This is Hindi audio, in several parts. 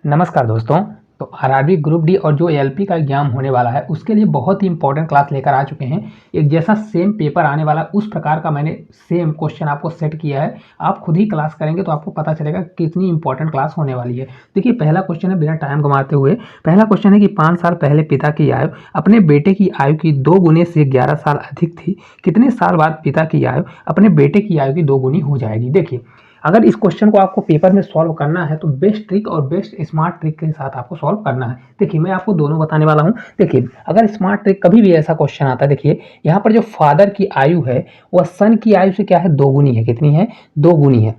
नमस्कार दोस्तों। तो आरआरबी ग्रुप डी और जो एलपी का एग्जाम होने वाला है उसके लिए बहुत ही इंपॉर्टेंट क्लास लेकर आ चुके हैं। एक जैसा सेम पेपर आने वाला उस प्रकार का मैंने सेम क्वेश्चन आपको सेट किया है। आप खुद ही क्लास करेंगे तो आपको पता चलेगा कितनी इंपॉर्टेंट क्लास होने वाली है। देखिए, पहला क्वेश्चन है, बिना टाइम गंवाते हुए पहला क्वेश्चन है कि 5 साल पहले पिता की आयु अपने बेटे की आयु की 2 गुने से 11 साल अधिक थी। कितने साल बाद पिता की आयु अपने बेटे की आयु की 2 गुनी हो जाएगी। देखिए, अगर इस क्वेश्चन को आपको पेपर में सॉल्व करना है तो बेस्ट ट्रिक और बेस्ट स्मार्ट ट्रिक के साथ आपको सॉल्व करना है। देखिए, मैं आपको दोनों बताने वाला हूं। देखिए, अगर स्मार्ट ट्रिक कभी भी ऐसा क्वेश्चन आता है, देखिए यहाँ पर जो फादर की आयु है वह सन की आयु से क्या है, 2 गुनी है। कितनी है? 2 गुनी है।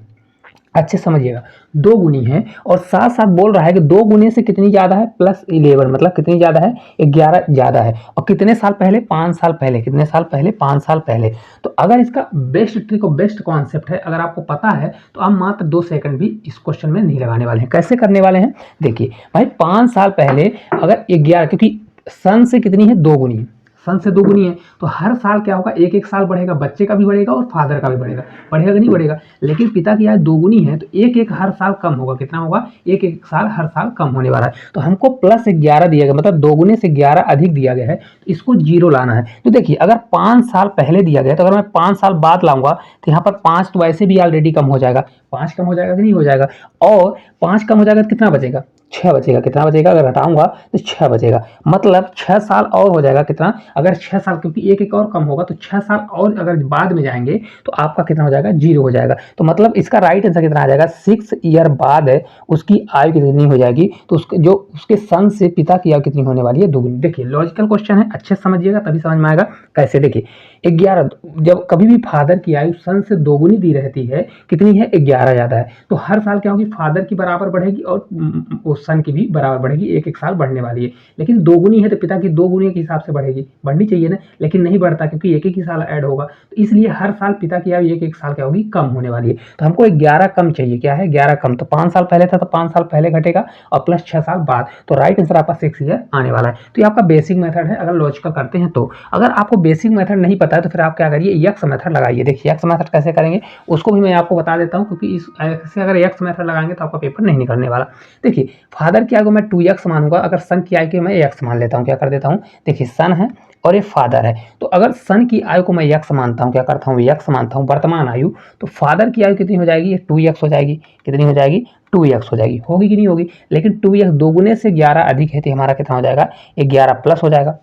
अच्छे समझिएगा, 2 गुनी है और साथ साथ बोल रहा है कि 2 गुने से कितनी ज्यादा है, +11, मतलब कितनी ज्यादा है, 11 ज्यादा है। और कितने साल पहले? 5 साल पहले। कितने साल पहले? 5 साल पहले। तो अगर इसका बेस्ट ट्रिक और बेस्ट कॉन्सेप्ट है, अगर आपको पता है तो आप मात्र 2 सेकंड भी इस क्वेश्चन में नहीं लगाने वाले हैं। कैसे करने वाले हैं? देखिए भाई, 5 साल पहले अगर 11, क्योंकि सन से कितनी है, 2 गुनी है, सन से 2 गुनी है, तो हर साल क्या होगा, एक एक साल बढ़ेगा। बच्चे का भी बढ़ेगा और फादर का भी बढ़ेगा। बढ़ेगा कि नहीं बढ़ेगा? लेकिन पिता की आयु 2 गुनी है तो एक एक हर साल कम होगा। कितना होगा? एक एक साल हर साल कम होने वाला है। तो हमको +11 दिया गया, मतलब 2 गुने से 11 अधिक दिया गया है, तो इसको 0 लाना है। तो देखिए, अगर 5 साल पहले दिया गया तो अगर मैं 5 साल बाद लाऊंगा तो यहाँ पर 5 तो वैसे भी ऑलरेडी कम हो जाएगा। 5 कम हो जाएगा कि नहीं हो जाएगा? और 5 कम हो जाएगा तो कितना बचेगा? 6 बचेगा। कितना बचेगा? अगर घटाऊंगा तो 6 बचेगा, मतलब 6 साल और हो जाएगा। कितना? अगर 6 साल, क्योंकि एक एक और कम होगा, तो 6 साल और अगर बाद में जाएंगे तो आपका कितना हो जाएगा? 0 हो जाएगा। तो मतलब इसका राइट आंसर कितना आ जाएगा? 6 ईयर बाद है उसकी आयु कितनी हो जाएगी, तो उसके सन से पिता की आयु कितनी होने वाली है? 2 गुनी। देखिए, लॉजिकल क्वेश्चन है, अच्छे से समझिएगा तभी समझ में आएगा कैसे। देखिए, 11, जब कभी भी फादर की आयु सन से 2 गुनी दी रहती है, कितनी है? 11 ज्यादा है, तो हर साल क्या होगी? फादर की बराबर बढ़ेगी और उस सन की भी बराबर बढ़ेगी। एक एक साल बढ़ने वाली है। लेकिन 2 गुनी है तो पिता की 2 गुनी के हिसाब से बढ़ेगी, बढ़नी चाहिए ना, लेकिन नहीं बढ़ता क्योंकि एक एक ही साल ऐड होगा। तो इसलिए हर साल पिता की आयु एक एक साल क्या होगी? कम होने वाली है। तो हमको 11 कम चाहिए। क्या है? 11 कम। तो 5 साल पहले था तो 5 साल पहले घटेगा और प्लस 6 साल बाद। तो राइट आंसर आपका 6 ईयर आने वाला है। तो ये आपका बेसिक मेथड है अगर लॉजिकल करते हैं तो। अगर आपको बेसिक मेथड नहीं पता है तो फिर आप क्या करिए, यक्स मेथड लगाइए। देखिए, यक्स मेथड कैसे करेंगे उसको भी मैं आपको बता देता हूँ, क्योंकि इस ऐसे अगर यक्स मेथड लगाएंगे तो आपका पेपर नहीं निकलने वाला। देखिए, फादर की आयु को मैं 2x मानूंगा, अगर सन की आयु को मैं x मान लेता हूँ। क्या कर देता हूँ? देखिए, सन है और ये फादर है, तो अगर सन की आयु को मैं x मानता हूँ, क्या करता हूँ? x मानता हूँ वर्तमान आयु, तो फादर की आयु कितनी हो जाएगी? ये 2x हो जाएगी। कितनी हो जाएगी? 2x हो जाएगी। होगी कि नहीं होगी? लेकिन 2x 2 गुने से 11 अधिक है तो हमारा कितना हो जाएगा? 11 प्लस हो जाएगा।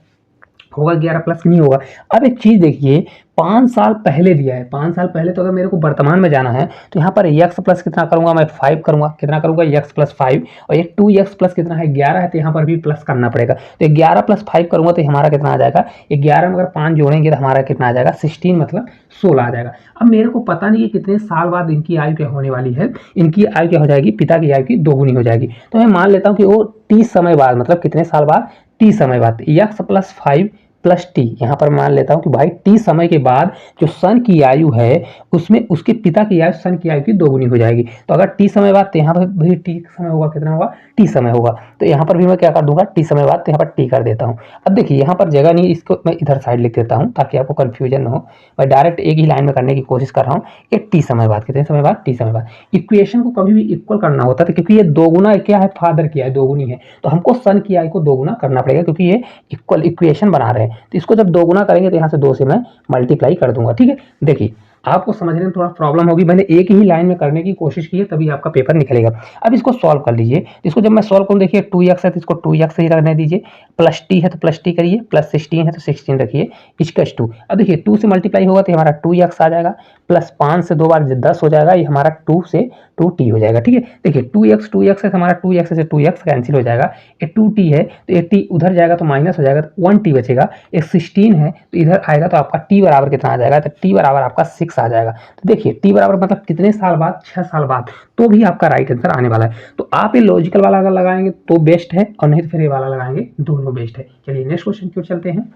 होगा 11 प्लस नहीं होगा? अब एक चीज देखिए, 5 साल पहले दिया है, 5 साल पहले, तो अगर मेरे को वर्तमान में जाना है तो यहाँ पर x प्लस कितना करूंगा मैं? 5 करूंगा। कितना करूंगा? x plus 5। और ये 2x प्लस कितना है? 11 है, तो यहाँ पर भी प्लस करना पड़ेगा। तो 11 प्लस 5 करूंगा तो हमारा कितना आ जाएगा? 11 में अगर 5 जोड़ेंगे तो हमारा कितना आ जाएगा? 16, मतलब 16 आ जाएगा। अब मेरे को पता नहीं है कितने साल बाद इनकी आयु क्या होने वाली है। इनकी आयु क्या हो जाएगी? पिता की आयु की 2 गुनी हो जाएगी। तो मैं मान लेता हूँ कि वो t समय बाद, मतलब कितने साल बाद? t समय बाद। x प्लस 5 प्लस टी, यहाँ पर मान लेता हूँ कि भाई टी समय के बाद जो सन की आयु है उसमें उसके पिता की आयु सन की आयु की 2 गुनी हो जाएगी। तो अगर टी समय बाद, तो यहाँ पर भी टी समय होगा। कितना होगा? टी समय होगा। तो यहाँ पर भी मैं क्या कर दूंगा? टी समय बाद, तो यहाँ पर टी कर देता हूँ। अब देखिए, यहाँ पर जगह नहीं, इसको मैं इधर साइड लिख देता हूँ ताकि आपको कंफ्यूजन न हो। मैं डायरेक्ट एक ही लाइन में करने की कोशिश कर रहा हूँ। ये टी समय बाद, कितने समय बाद? टी समय बाद। इक्वेशन को कभी भी इक्वल करना होता है, क्योंकि ये 2 गुना क्या है? फादर की आयु 2 गुनी है, तो हमको सन की आयु को 2 गुना करना पड़ेगा, क्योंकि ये इक्वल इक्वेशन बना रहे हैं। तो इसको जब 2 गुना करेंगे तो यहाँ से 2 से मैं मल्टीप्लाई कर दूंगा। ठीक है, देखिए आपको समझने में थोड़ा प्रॉब्लम होगी, मैंने एक ही लाइन में करने की कोशिश की है, तभी आपका पेपर निकलेगा। अब इसको सॉल्व कर लीजिए। इसको जब मैं सॉल्व करूँ, देखिए 2x है तो इसको 2x ही रहने दीजिए, प्लस टी है तो प्लस टी करिए, प्लस 16 है तो 16 रखिए, इक्वल्स 2। अब देखिए 2 से मल्टीप्लाई होगा तो हमारा 2x आ जाएगा, प्लस 5 से 2 बार 10 हो जाएगा, ये हमारा 2 से 2t हो जाएगा। ठीक है, देखिए 2x है, हमारा 2x से 2x कैंसिल हो जाएगा, ये 2t है तो ये t उधर जाएगा तो माइनस हो जाएगा, तो 1t बचेगा। ये 16 है तो इधर आएगा तो आपका t बराबर कितना आ जाएगा? तो t बराबर आपका 6 आ जाएगा। तो देखिए t बराबर मतलब कितने साल बाद? 6 साल बाद। तो भी आपका राइट आंसर आने वाला है। तो आप ये लॉजिकल वाला अगर लगाएंगे तो बेस्ट है, और नहीं तो फिर ये वाला लगाएंगे, दोनों बेस्ट है। चलिए नेक्स्ट क्वेश्चन की ओर चलते हैं।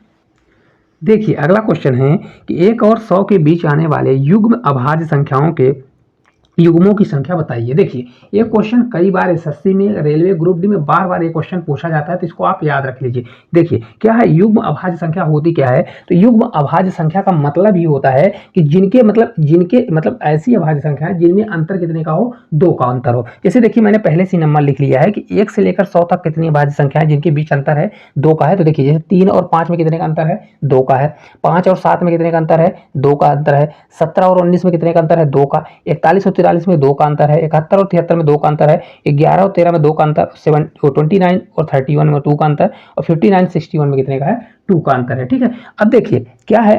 देखिए, अगला क्वेश्चन है कि 1 और 100 के बीच आने वाले युग्म अभाज्य संख्याओं के युग्मों की संख्या बताइए। देखिए ये क्वेश्चन कई बार एसएससी में, रेलवे ग्रुप डी में बार बार ये क्वेश्चन पूछा जाता है, तो इसको आप याद रख लीजिए। देखिए क्या है, युग्म अभाज्य संख्या होती क्या है, तो युग्म अभाज्य संख्या का मतलब ही होता है कि जिनके मतलब ऐसी अभाज्य संख्या है जिनमें अंतर कितने का हो, 2 का अंतर हो। जैसे देखिए मैंने पहले से नंबर लिख लिया है कि 1 से लेकर 100 तक कितनी अभाज्य संख्या है जिनके बीच अंतर है 2 का है। तो देखिए जैसे 3 और 5 में कितने का अंतर है, 2 का है। 5 और 7 में कितने का अंतर है, 2 का अंतर है। 17 और 19 में कितने का अंतर है, 2 का। 41 और 43 में 2 का अंतर है। 71 और 73 में 2 का अंतर है। 11 और 13 में 2 का अंतर। 29 और 31 में 2 का अंतर। और 59 61 में कितने का है, 2 का अंतर है। ठीक है, अब देखिए क्या है,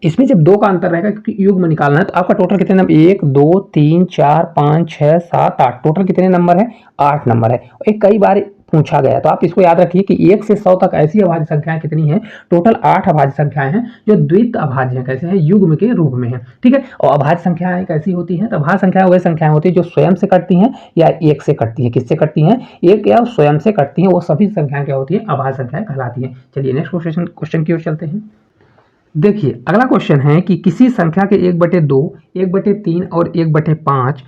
इसमें जब 2 का अंतर रहेगा, क्योंकि युग्म निकालना है, तो आपका टोटल कितने नंबर, 1 2 3 4 5 6 7 8, टोटल कितने नंबर है, 8 नंबर है। ये कई बार पूछा गया, तो आप इसको याद रखिए कि 1 से 100 तक ऐसी अभाज्य संख्याएं कितनी हैं, टोटल 8 अभाज्य संख्याएं हैं जो द्वित अभाज्य हैं। कैसे हैं, युग्म के रूप में है। ठीक है, और अभाज्य संख्याएं कैसी होती हैं, तो अभाज्य संख्याएं वही संख्याएं होती है जो स्वयं से कटती हैं या एक से कटती है। किससे कटती हैं, एक या स्वयं से कटती हैं, वो सभी संख्याएं क्या होती है, अभाज्य संख्याएं कहलाती हैं। चलिए नेक्स्ट क्वेश्चन की ओर चलते हैं। देखिए अगला क्वेश्चन है कि किसी संख्या के 1/2, 1/3 और 1/5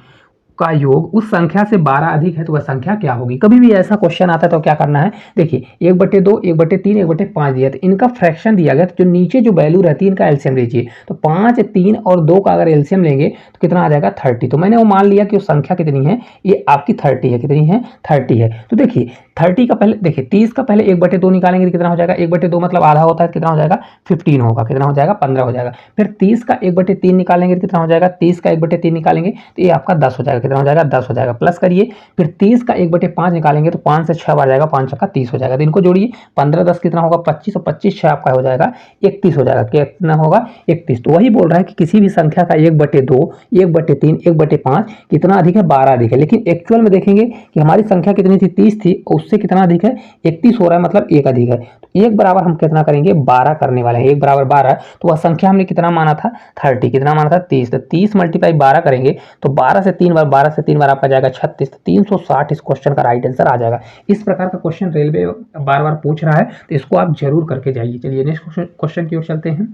का योग उस संख्या से 12 अधिक है तो वह संख्या क्या होगी। कभी भी ऐसा क्वेश्चन आता है तो क्या करना है, देखिए 1/2, 1/3, 1/5 दिया, तो इनका फ्रैक्शन दिया गया, तो जो नीचे जो वैल्यू रहती है इनका एलसीएम लीजिए। तो 5, 3 और 2 का अगर एलसीएम लेंगे तो कितना आ जाएगा, 30। तो मैंने वो मान लिया कि वो संख्या कितनी है, ये आपकी 30 है। कितनी है, 30 है। तो देखिए 30 का पहले, देखिए 30 का पहले 1/2 निकालेंगे तो कितना हो जाएगा, 1/2 मतलब आधा होता है, कितना हो जाएगा, 15 होगा। कितना हो जाएगा, 15 हो जाएगा। फिर 30 का 1/3 निकालेंगे तो कितना हो जाएगा, 30 का 1/3 निकालेंगे तो ये आपका 10 हो जाएगा। कितना हो जाएगा, 10 हो जाएगा। प्लस करिए, फिर 30 का 1/5 निकालेंगे तो 5 से 6 बार जाएगा, 5 छक्का 30 हो जाएगा। तो इनको जोड़िए, 15 10 कितना होगा, 25, और 25 6 आपका हो जाएगा 31 हो जाएगा। कितना होगा, 31। तो वही बोल रहा है कि किसी भी संख्या का 1/2, 1/3, 1/5 कितना अधिक है, 12 अधिक है। लेकिन एक्चुअल में देखेंगे कि हमारी संख्या कितनी थी, 30 थी, उससे कितना अधिक है, 31 हो रहा है, मतलब 1 अधिक है। तो 1 बराबर हम कितना करेंगे, 12 करने वाले हैं। 1 बराबर 12, तो वह संख्या हमने कितना माना था, 30। कितना माना था, 30। तो 30 × 12 करेंगे तो 12 से 3 बार, 12 से 3 बार आपका जाएगा 36। तो 360 इस क्वेश्चन का राइट आंसर आ जाएगा। इस प्रकार का क्वेश्चन रेलवे बार बार पूछ रहा है, तो इसको आप जरूर करके जाइए। चलिए नेक्स्ट क्वेश्चन की ओर चलते हैं।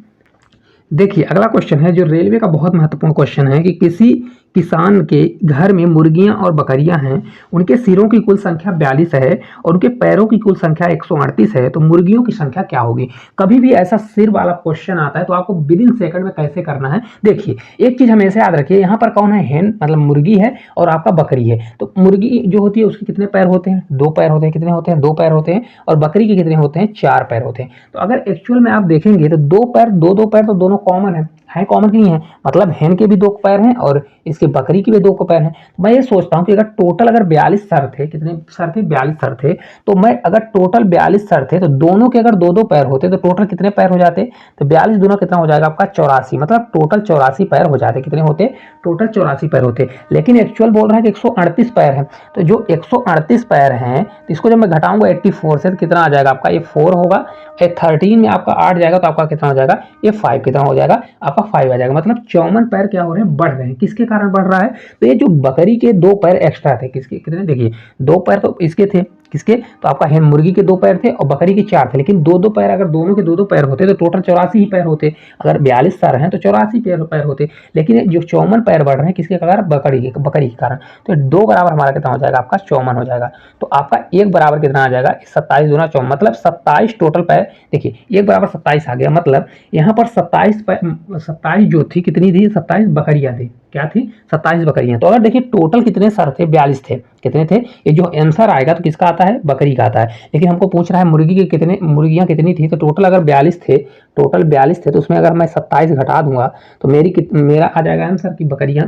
देखिए अगला क्वेश्चन है जो रेलवे का बहुत महत्वपूर्ण क्वेश्चन है कि किसी किसान के घर में मुर्गियां और बकरियां हैं, उनके सिरों की कुल संख्या 42 है और उनके पैरों की कुल संख्या 138 है, तो मुर्गियों की संख्या क्या होगी। कभी भी ऐसा सिर वाला क्वेश्चन आता है तो आपको विद इन सेकंड में कैसे करना है। देखिए एक चीज हमेशा याद रखिए, यहाँ पर कौन है, हेन मतलब मुर्गी है और आपका बकरी है। तो मुर्गी जो होती है उसके कितने पैर होते हैं, 2 पैर होते हैं। कितने होते हैं, 2 पैर होते हैं। और बकरी के कितने होते हैं, 4 पैर होते हैं। तो अगर एक्चुअल में आप देखेंगे तो 2 पैर, 2 पैर तो दोनों कॉमन है कॉमन की नहीं है, मतलब हेन के भी 2 पैर हैं और इसके बकरी के भी 2 पैर हैं। तो मैं ये सोचता हूँ कि अगर टोटल अगर 42 सर थे, कितने सर थे, 42 सर थे, तो मैं अगर टोटल 42 सर थे तो दोनों के अगर 2 पैर होते तो टोटल कितने पैर हो जाते, तो 42 दूना कितना हो जाएगा आपका, 84, मतलब टोटल 84 पैर हो जाते। कितने होते, टोटल 84 पैर होते। लेकिन एक्चुअल बोल रहा है कि 138 पैर है। तो जो 138 पैर हैं तो इसको जब मैं घटाऊंगा 84 से तो कितना आ जाएगा आपका, ये 4 होगा। 13 में आपका 8 जाएगा तो आपका कितना हो जाएगा, ये 5। कितना हो जाएगा आपका, 5 आ जाएगा। मतलब 54 पैर क्या हो रहे हैं, बढ़ रहे हैं। किसके कारण बढ़ रहा है, तो ये जो बकरी के 2 पैर एक्स्ट्रा थे, किसके कितने, देखिए 2 पैर तो इसके थे, किसके, तो आपका हेन मुर्गी के 2 पैर थे और बकरी के 4 थे। लेकिन 2 पैर, अगर दोनों के 2 पैर होते तो टोटल 84 ही पैर होते। अगर 42 सर हैं तो 84 पैर होते। लेकिन जो 54 पैर बढ़ रहे हैं किसके कारण, बकरी के कारण। तो 2 बराबर हमारा कितना हो जाएगा, आपका 54 हो जाएगा। तो आपका 1 बराबर कितना आ जाएगा, 27 दूना 54, मतलब 27 टोटल पैर। देखिए 1 बराबर 27 आ गया, मतलब यहाँ पर 27 जो थी, कितनी थी, 27 बकरियां थी। क्या थी, 27 बकरियां। तो अगर देखिए टोटल कितने सर थे, 42 थे। कितने थे, ये जो आंसर आएगा तो किसका आता है, बकरी का आता है। लेकिन हमको पूछ रहा है मुर्गी के कितने, मुर्गियां कितनी थी। तो टोटल अगर 42 थे, टोटल 42 थे, तो उसमें अगर मैं 27 घटा दूंगा तो मेरा आ जाएगा आंसर की बकरियां,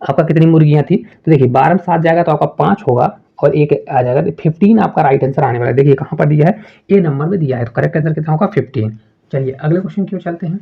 आपका कितनी मुर्गियां थी। तो देखिए 12 में 7 जाएगा तो आपका 5 होगा और 1 आ जाएगा, तो 15 आपका राइट आंसर आने वाला है। देखिए कहाँ पर दिया है, ए नंबर में दिया है, तो करेक्ट आंसर कितना होगा, 15। चलिए अगले क्वेश्चन की ओर चलते हैं।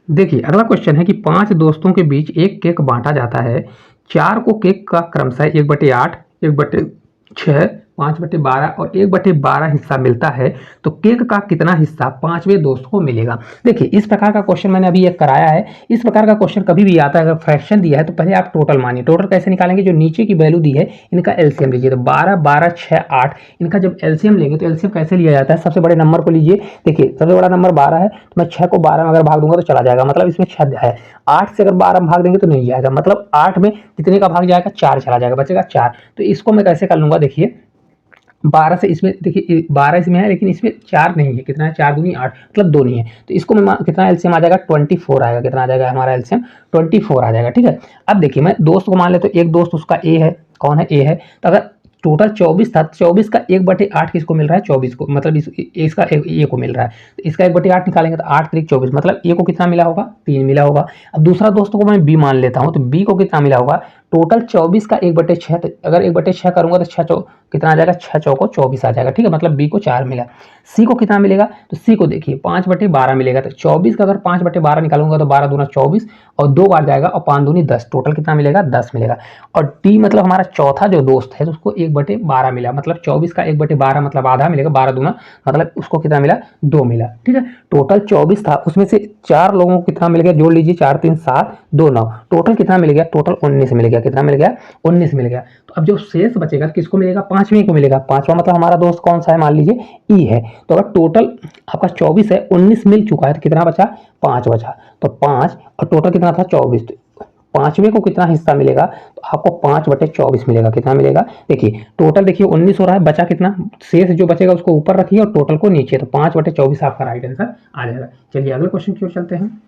देखिए अगला क्वेश्चन है कि 5 दोस्तों के बीच एक केक बांटा जाता है। 4 को केक का क्रमशः 1/8, 1/6 5/12 और 1/12 हिस्सा मिलता है तो केक का कितना हिस्सा 5वें दोस्त को मिलेगा। देखिए इस प्रकार का क्वेश्चन मैंने अभी एक कराया है। इस प्रकार का क्वेश्चन कभी भी आता है, अगर फ्रैक्शन दिया है तो पहले आप टोटल मानिए। टोटल कैसे निकालेंगे, जो नीचे की वैल्यू दी है इनका एलसीएम लीजिए। तो 12, 12, 6, 8 इनका जब एलसीएम लेंगे तो एलसीएम कैसे लिया जाता है, सबसे बड़े नंबर को लीजिए। देखिए सबसे बड़ा नंबर 12 है तो मैं 6 को 12 में अगर भाग दूंगा तो चला जाएगा, मतलब इसमें 6 है। 8 से अगर 12 में भाग देंगे तो नहीं जाएगा, मतलब 8 में कितने का भाग जाएगा, 4 चला जाएगा, बचेगा 4। तो इसको मैं कैसे कर लूंगा, देखिए 12 से इसमें, देखिए 12 इसमें है लेकिन इसमें 4 नहीं है, कितना है 4 दूनी 8, मतलब 2 नहीं है। तो इसको मैं कितना एलसीएम आ जाएगा 24 आएगा, कितना आ जाएगा हमारा एलसीएम 24 आ जाएगा। ठीक है, अब देखिए मैं दोस्त को मान ले तो एक दोस्त उसका ए है, कौन है ए है। तो अगर टोटल 24 था, 24 का 1/8 किसको मिल रहा है 24 को, मतलब इसका ए को मिल रहा है। तो इसका 1/8 निकालेंगे तो 8 3 24, मतलब ए को कितना मिला होगा 3 मिला होगा। अब दूसरा दोस्तों को मैं बी मान लेता हूँ, तो बी को कितना मिला होगा, टोटल 24 का 1/6, तो अगर 1/6 करूंगा तो 6 कितना आ जाएगा, 6 चौको 24 आ जाएगा। ठीक है, मतलब बी को 4 मिला। सी को कितना मिलेगा, तो सी को देखिए 5/12 मिलेगा। तो 24 का अगर 5/12 निकालूंगा तो 12 दूना 24 और 2 बार जाएगा और 5 दूनी 10, टोटल कितना मिलेगा 10 मिलेगा। और डी मतलब हमारा चौथा जो दोस्त है तो उसको 1/12 मिला, मतलब 24 का 1/12 मतलब आधा मिलेगा, 12 दूना मतलब उसको कितना मिला 2 मिला। ठीक है, टोटल 24 था, उसमें से 4 लोगों को कितना मिल गया, जोड़ लीजिए 4 3 7 2 9, टोटल कितना मिल गया, टोटल 19 मिल गया। कितना मिल गया, 19 मिल गया। तो अब जो शेष बचेगा किसको मिलेगा, 5वें को मिलेगा। 5वां मतलब हमारा दोस्त कौन सा है, मान लीजिए ई है। तो अगर टोटल आपका 24 है, 19 मिल चुका है तो कितना बचा, 5 बचा। तो 5 और टोटल कितना था 24, तो 5वें को कितना हिस्सा मिलेगा, तो आपको 5/24 मिलेगा। कितना मिलेगा, देखिए टोटल देखिए 19 हो रहा है, बचा कितना, शेष जो बचेगा उसको ऊपर रखिए और टोटल को नीचे, तो 5/24 आपका राइट आंसर आ जाएगा। चलिए अगले क्वेश्चन की ओर चलते हैं।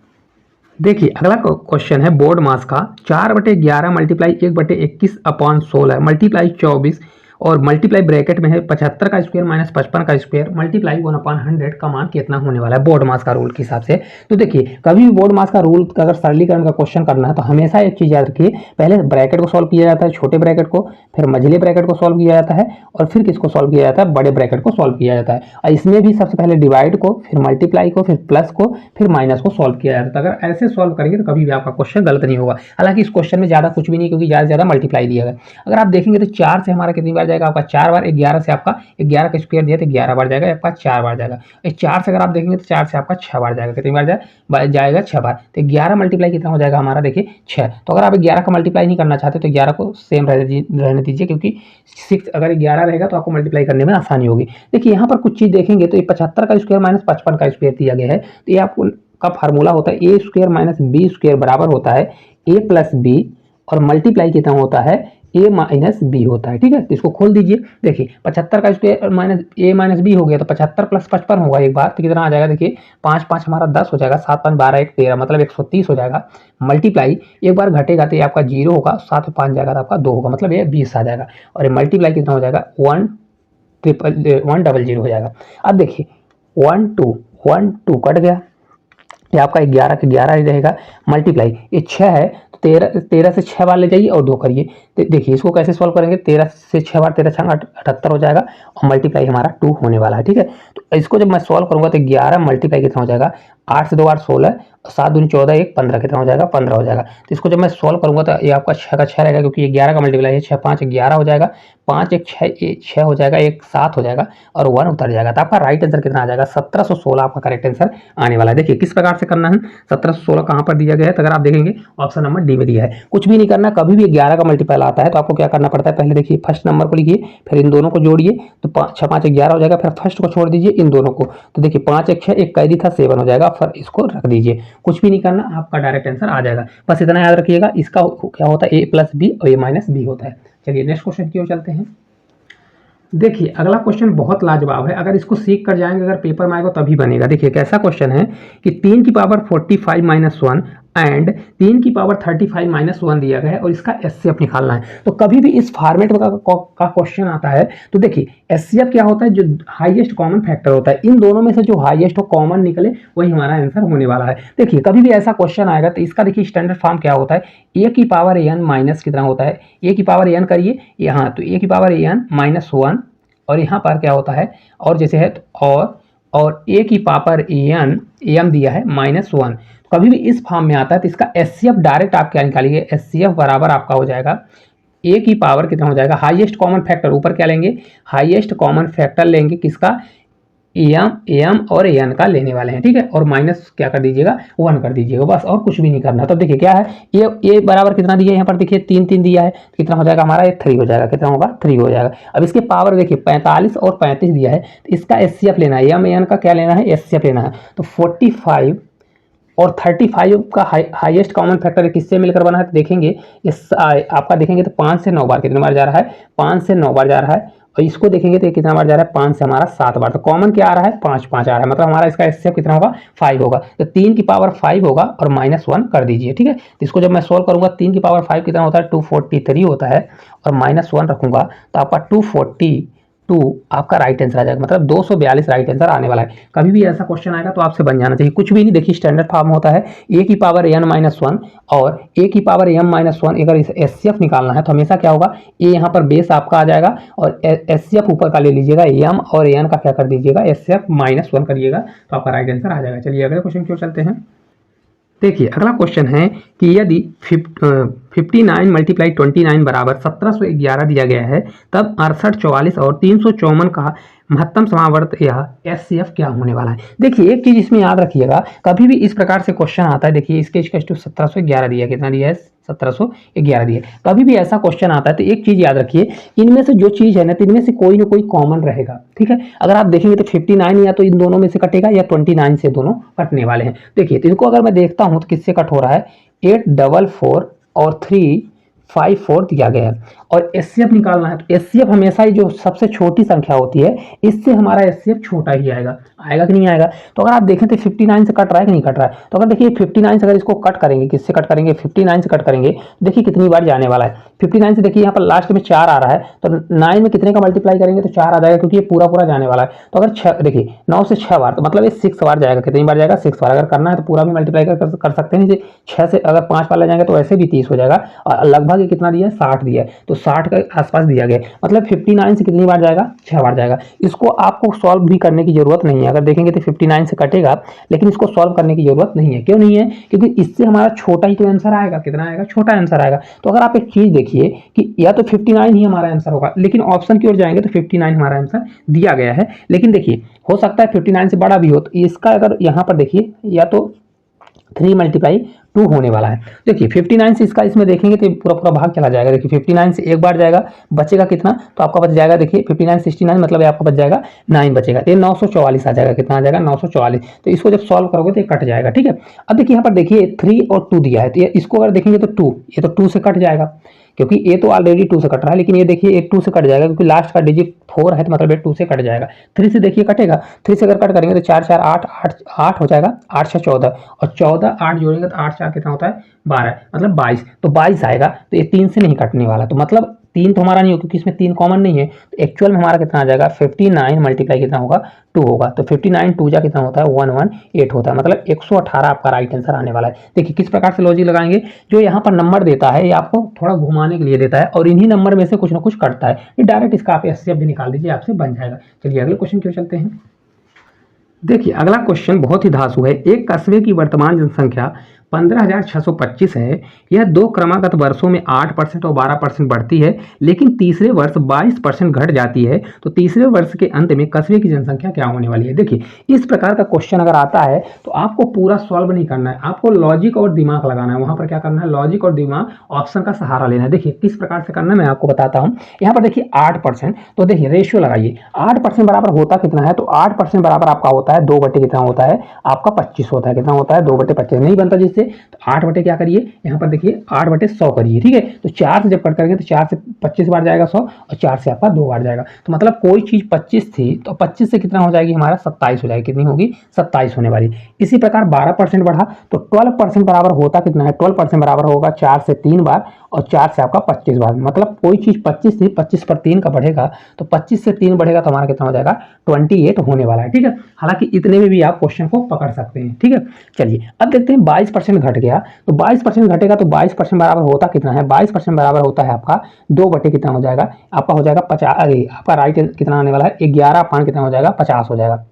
देखिए अगला क्वेश्चन है बोर्ड मास का 4/11 मल्टीप्लाई 1/21/16 मल्टीप्लाई 24 और मल्टीप्लाई ब्रैकेट में है 75 का स्क्वायर माइनस 55 का स्क्वायर मल्टीप्लाई 1/100 का मान कितना होने वाला है बोर्ड मास का रूल के हिसाब से। तो देखिए कभी भी बोर्ड मास का रूल अगर सरलीकरण का क्वेश्चन करना है तो हमेशा एक चीज याद रखिए, पहले ब्रैकेट को सॉल्व किया जाता है, छोटे ब्रैकेट को, फिर मझले ब्रैकेट को सॉल्व किया जाता है और फिर किसको सॉल्व किया जाता है, बड़े ब्रैकेट को सॉल्व किया जाता है। और इसमें भी सबसे पहले डिवाइड को, फिर मल्टीप्लाई को, फिर प्लस को, फिर माइनस को सॉल्व किया जाता है। अगर ऐसे सॉल्व करेंगे तो कभी भी आपका क्वेश्चन गलत नहीं होगा। हालांकि इस क्वेश्चन में ज्यादा कुछ भी नहीं, क्योंकि ज्यादा से ज्यादा मल्टीप्लाई दिया गया। अगर आप देखेंगे तो 4 से हमारा कितनी बार जाएगा, आपका 4 बार। 11 से आपका 11 का स्क्वायर दिया तो 11 बार जाएगा, आपका 4 बार जाएगा। 4 से अगर आप देखेंगे तो 4 से आपका 6 बार जाएगा, कितनी बार जाएगा 6 बार। तो 11 मल्टीप्लाई कितना हो जाएगा हमारा, देखिए 6। तो अगर आप 11 का मल्टीप्लाई नहीं करना चाहते तो 11 को सेम रहने दीजिए, क्योंकि 6 अगर 11 रहेगा तो आपको मल्टीप्लाई करने में आसानी होगी। देखिए यहाँ पर कुछ चीज देखेंगे तो ये 75 का स्क्वायर माइनस 55 का स्क्वायर दिया गया है। तो ये आपको का फार्मूला होता है ए स्क्वायर माइनस बी स्क्वायर बराबर होता है ए प्लस बी, और मल्टीप्लाई कितना होता है ए माइनस बी होता है। ठीक है, तो इसको खोल दीजिए। देखिए 75 का स्क्वायर माइनस ए माइनस बी हो गया तो 75 प्लस 55 होगा एक बार, तो कितना आ जाएगा, देखिए 5 5 हमारा 10 हो जाएगा, 7 5 12 1 13 मतलब 130 हो जाएगा। मल्टीप्लाई एक बार घटेगा तो ये आपका 0 होगा, 7 में 5 जाएगा तो आपका 2 होगा, मतलब ये 20 आ जाएगा। और ये मल्टीप्लाई कितना हो जाएगा 100 हो जाएगा। अब देखिए 1 2 कट गया, ये आपका 11 के 11 ही रहेगा। मल्टीप्लाई ये 6 है तो 13 से 6 बार ले जाइए और 2 करिए। देखिए इसको कैसे सॉल्व करेंगे, 13 से 6 बार 13 6 78 हो जाएगा और मल्टीप्लाई हमारा 2 होने वाला है। ठीक है, तो इसको जब मैं सॉल्व करूंगा तो 11 मल्टीप्लाई कितना हो जाएगा, 8 से 2 बार 16 और 7 दूनी 14 1 15 कितना हो जाएगा 15 हो जाएगा। तो इसको जब मैं सॉल्व करूंगा तो ये आपका 6 का 6 रहेगा, क्योंकि ये 11 का मल्टीप्लाई है, 6 5 11 हो जाएगा, 5 1 6 हो जाएगा, 1 7 हो जाएगा और 1 उतर जाएगा। तो आपका राइट आंसर कितना आ जाएगा 1716 आपका करेक्ट आंसर आने वाला है। देखिए किस प्रकार से करना है, 1716 कहाँ पर दिया गया है, तो अगर आप देखेंगे ऑप्शन नंबर डी में दिया है। कुछ भी नहीं करना, कभी भी 11 का मल्टीपल आता है तो आपको क्या करना पड़ता है, पहले देखिए फर्स्ट नंबर को लिखिए, फिर इन दोनों को जोड़िए तो 6 5 11 हो जाएगा, फिर फर्स्ट को छोड़ दीजिए इन दोनों को, तो देखिए 5 1 6 एक कैदी था 7 हो जाएगा, फिर इसको रख दीजिए। कुछ भी नहीं करना, आपका डायरेक्ट आंसर आ जाएगा। बस इतना याद रखिएगा, इसका क्या होता है ए प्लस बी और ए माइनस बी होता है। चलिए नेक्स्ट क्वेश्चन की ओर चलते हैं। देखिए अगला क्वेश्चन बहुत लाजवाब है, अगर इसको सीख कर जाएंगे, अगर पेपर में आएगा तभी बनेगा। देखिए कैसा क्वेश्चन है कि 3 की पावर 45 माइनस 1 एंड 3 की पावर 35 माइनस 1 दिया गया है और इसका एचसीएफ निकालना है। तो कभी भी इस फॉर्मेट का क्वेश्चन आता है तो देखिए एचसीएफ क्या होता है, जो हाईएस्ट कॉमन फैक्टर होता है, इन दोनों में से जो हाईएस्ट हो कॉमन निकले वही हमारा आंसर होने वाला है। देखिए कभी भी ऐसा क्वेश्चन आएगा तो इसका देखिए स्टैंडर्ड फॉर्म क्या होता है, ए की पावर एन माइनस कितना होता है, ए की पावर एन करिए यहाँ, तो ए की पावर एन माइनस 1 और यहाँ पर क्या होता है और जैसे है और ए की पावर एम दिया है -1, कभी भी इस फॉर्म में आता है तो इसका एचसीएफ डायरेक्ट आप क्या निकालिए, एचसीएफ बराबर आपका हो जाएगा ए की पावर कितना हो जाएगा, हाईएस्ट कॉमन फैक्टर, ऊपर क्या लेंगे, हाईएस्ट कॉमन फैक्टर लेंगे किसका, एम और एन का लेने वाले हैं, ठीक है, और माइनस क्या कर दीजिएगा, 1 कर दीजिएगा, बस और कुछ भी नहीं करना। तो देखिए क्या है, ए बराबर कितना दिया है यहाँ पर, देखिए 3 3 दिया है, कितना हो जाएगा हमारा, ये 3 हो जाएगा, कितना होगा 3 हो जाएगा। अब इसके पावर देखिए 45 और 35 दिया है, तो इसका एचसीएफ लेना है, एम एन का क्या लेना है, एचसीएफ लेना है। तो 45 और 35 का हाईएस्ट कॉमन फैक्टर किससे मिलकर बना है, तो देखेंगे इस आपका देखेंगे तो 5 से 9 बार कितने बार जा रहा है, 5 से 9 बार जा रहा है, और इसको देखेंगे तो कितना बार जा रहा है, 5 से हमारा 7 बार। तो कॉमन क्या आ रहा है, 5 5 आ रहा है, मतलब हमारा इसका एचसीएफ कितना होगा, 5 होगा। तो 3 की पावर 5 होगा और -1 कर दीजिए, ठीक है। तो इसको जब मैं सोल्व करूंगा, 3 की पावर 5 कितना होता है, 243 होता है, और -1 रखूंगा तो आपका 242 आपका राइट आंसर आ जाएगा, मतलब 242 राइट आंसर आने वाला है। कभी भी ऐसा क्वेश्चन आएगा तो आपसे बन जाना चाहिए, कुछ भी नहीं, देखिए स्टैंडर्ड फॉर्म होता है ए की पावर n-1 और ए की पावर m-1, अगर इस एचसीएफ निकालना है तो हमेशा क्या होगा, ए यहाँ पर बेस आपका आ जाएगा और एचसीएफ ऊपर का ले लीजिएगा, एम और एन का क्या कर दीजिएगा, एचसीएफ -1 करिएगा, तो आपका राइट आंसर आ जाएगा। चलिए अगले क्वेश्चन की ओर चलते हैं। देखिए अगला क्वेश्चन है कि यदि 59 मल्टीप्लाई 29 बराबर 1711 दिया गया है, तब 68 44 और 354 का महत्तम समावर्त यह एचसीएफ क्या होने वाला है। देखिए एक चीज इसमें याद रखिएगा, कभी भी इस प्रकार से क्वेश्चन आता है, देखिए इसके 1711 दिया, कितना दिया है, 1711 दिया। कभी भी ऐसा क्वेश्चन आता है तो एक चीज याद रखिए, इनमें से जो चीज है ना, तो इनमें से कोई ना कोई कॉमन रहेगा, ठीक है। अगर आप देखेंगे तो 59 या तो इन दोनों में से कटेगा या 29 से दोनों कटने वाले हैं। देखिए तो इनको अगर मैं देखता हूं तो किससे कट हो रहा है, 844 और 354 दिया गया है, और एचसीएफ निकालना है तो एचसीएफ हमेशा ही जो सबसे छोटी संख्या होती है, इससे हमारा एचसीएफ छोटा ही आएगा, आएगा कि नहीं आएगा। तो अगर आप देखें तो 59 से कट रहा है कि नहीं कट रहा है, तो अगर देखिए 59 से अगर इसको कट करेंगे, किससे कट करेंगे, 59 से कट करेंगे, देखिए कितनी बार जाने वाला है, 59 से देखिए यहाँ पर लास्ट में 4 आ रहा है, तो 9 में कितने का मल्टीप्लाई करेंगे तो 4 आ जाएगा, क्योंकि ये पूरा पूरा जाने वाला है। तो अगर 6 देखिए 9 से 6 बार, तो मतलब ये 6 बार जाएगा, कितनी बार जाएगा, 6 बार। अगर करना है तो पूरा भी मल्टीप्लाई कर सकते हैं, 6 से अगर 5 बार ले जाएंगे तो ऐसे भी 30 हो जाएगा, और लगभग ये कितना दिया है, 60 दिया है, तो 60 के आसपास दिया गया, मतलब 59 से कितनी बार जाएगा, 6 बार जाएगा। इसको आपको सॉल्व भी करने की जरूरत नहीं है, अगर देखेंगे तो 59 से कटेगा, लेकिन इसको सॉल्व करने की जरूरत नहीं है। क्यों नहीं है, क्योंकि इससे हमारा छोटा ही तो आंसर आएगा, कितना आएगा, छोटा आंसर आएगा। तो अगर आप एक चीज देखिए कि या तो 59 ही हमारा आंसर होगा, लेकिन ऑप्शन की ओर जाएंगे तो 59 हमारा आंसर दिया गया है, लेकिन देखिए हो सकता है 59 से बड़ा भी हो, तो इसका अगर यहाँ पर देखिए या तो 3 मल्टीप्लाई 2 होने वाला है। देखिए 59 से इसका इसमें देखेंगे तो पूरा पूरा भाग चला जाएगा, देखिए 59 से एक बार जाएगा, बचेगा कितना, तो आपका बच जाएगा, देखिए 59 69, मतलब आपका बच जाएगा 9 बचेगा, तो ये 944 आ जाएगा, कितना आ जाएगा, 944। तो इसको जब सॉल्व करोगे तो ये कट जाएगा, ठीक है। अब देखिए यहाँ पर देखिए 3 और 2 दिया है, तो इसको अगर देखेंगे तो 2, ये तो 2 से कट जाएगा, क्योंकि ये तो ऑलरेडी 2 से कट रहा है, लेकिन ये देखिए ये 2 से कट जाएगा, क्योंकि लास्ट का डिजिट 4 है, तो मतलब ये 2 से कट जाएगा। 3 से देखिए कटेगा, 3 से अगर कट करेंगे तो 4 4 8 8 8 हो जाएगा, 8 6 14, और 14 8 जोड़ेंगे तो 8 4 कितना होता है, 12, मतलब 22, तो 22 आएगा। तो ये 3 से नहीं कटने वाला, तो मतलब 3 तो हमारा नहीं हो, क्योंकि इसमें 3 कॉमन नहीं है। तो एक्चुअल में हमारा कितना आ जाएगा, 59 मल्टीप्लाई कितना होगा, 2 होगा, तो 59 2 जा कितना होता है, 118 होता है, मतलब 118 आपका राइट आंसर आने वाला है। देखिए किस प्रकार से लॉजिक लगाएंगे, जो यहाँ पर नंबर देता है ये आपको थोड़ा घुमाने के लिए देता है, और इन्हीं नंबर में से कुछ ना कुछ कटता है, ये डायरेक्ट इसका आप एचसीएफ भी निकाल दीजिए, आपसे बन जाएगा। चलिए अगले क्वेश्चन की ओर चलते हैं। देखिए अगला क्वेश्चन बहुत ही धांसू है, एक कस्बे की वर्तमान जनसंख्या 15,625 है, यह 2 क्रमागत वर्षों में 8% और 12% बढ़ती है, लेकिन तीसरे वर्ष 22% घट जाती है, तो तीसरे वर्ष के अंत में कस्बे की जनसंख्या क्या होने वाली है। देखिए इस प्रकार का क्वेश्चन अगर आता है तो आपको पूरा सॉल्व नहीं करना है, आपको लॉजिक और दिमाग लगाना है, वहां पर क्या करना है, लॉजिक और दिमाग ऑप्शन का सहारा लेना है। देखिए किस प्रकार से करना है मैं आपको बताता हूँ। यहाँ पर देखिए 8%, तो देखिए रेशियो लगाइए, 8% बराबर होता कितना है, तो 8% बराबर आपका होता है 2 बटे कितना होता है, आपका 25 होता है, कितना होता है, 2 बटे 25 नहीं बनता जिससे, तो 8 बटे क्या करिए, यहाँ पर देखिए 8 बटे 100 करिए, ठीक है। तो 4 से जब कट करेंगे तो 4 से 25 बार जाएगा 100, और 4 से आपका 2 बार जाएगा, तो मतलब कोई चीज 25 थी तो 25 से कितना हो जाएगी हमारा, 27 हो जाएगी, कितनी होगी, 27 होने वाली। इसी प्रकार 12% बढ़ा तो 12% बराबर होता कितना है, 12% बराबर होगा 4 से 3 बार, और 4 से आपका 25 बार, मतलब कोई चीज 25 थी, 25 पर 3 का बढ़ेगा, तो 25 से 3 बढ़ेगा तो हमारा कितना हो जाएगा, 28 होने वाला है, ठीक है। हालांकि इतने में भी आप क्वेश्चन को पकड़ सकते हैं, ठीक है। चलिए अब देखते हैं 22% घट गया, तो 22% घटेगा तो 22% बराबर होता कितना है, 22% बराबर होता है आपका 2 बटे कितना हो जाएगा, आपका हो जाएगा 50, आपका राइट कितना आने वाला है, 11 5 कितना हो जाएगा, 50 हो जाएगा,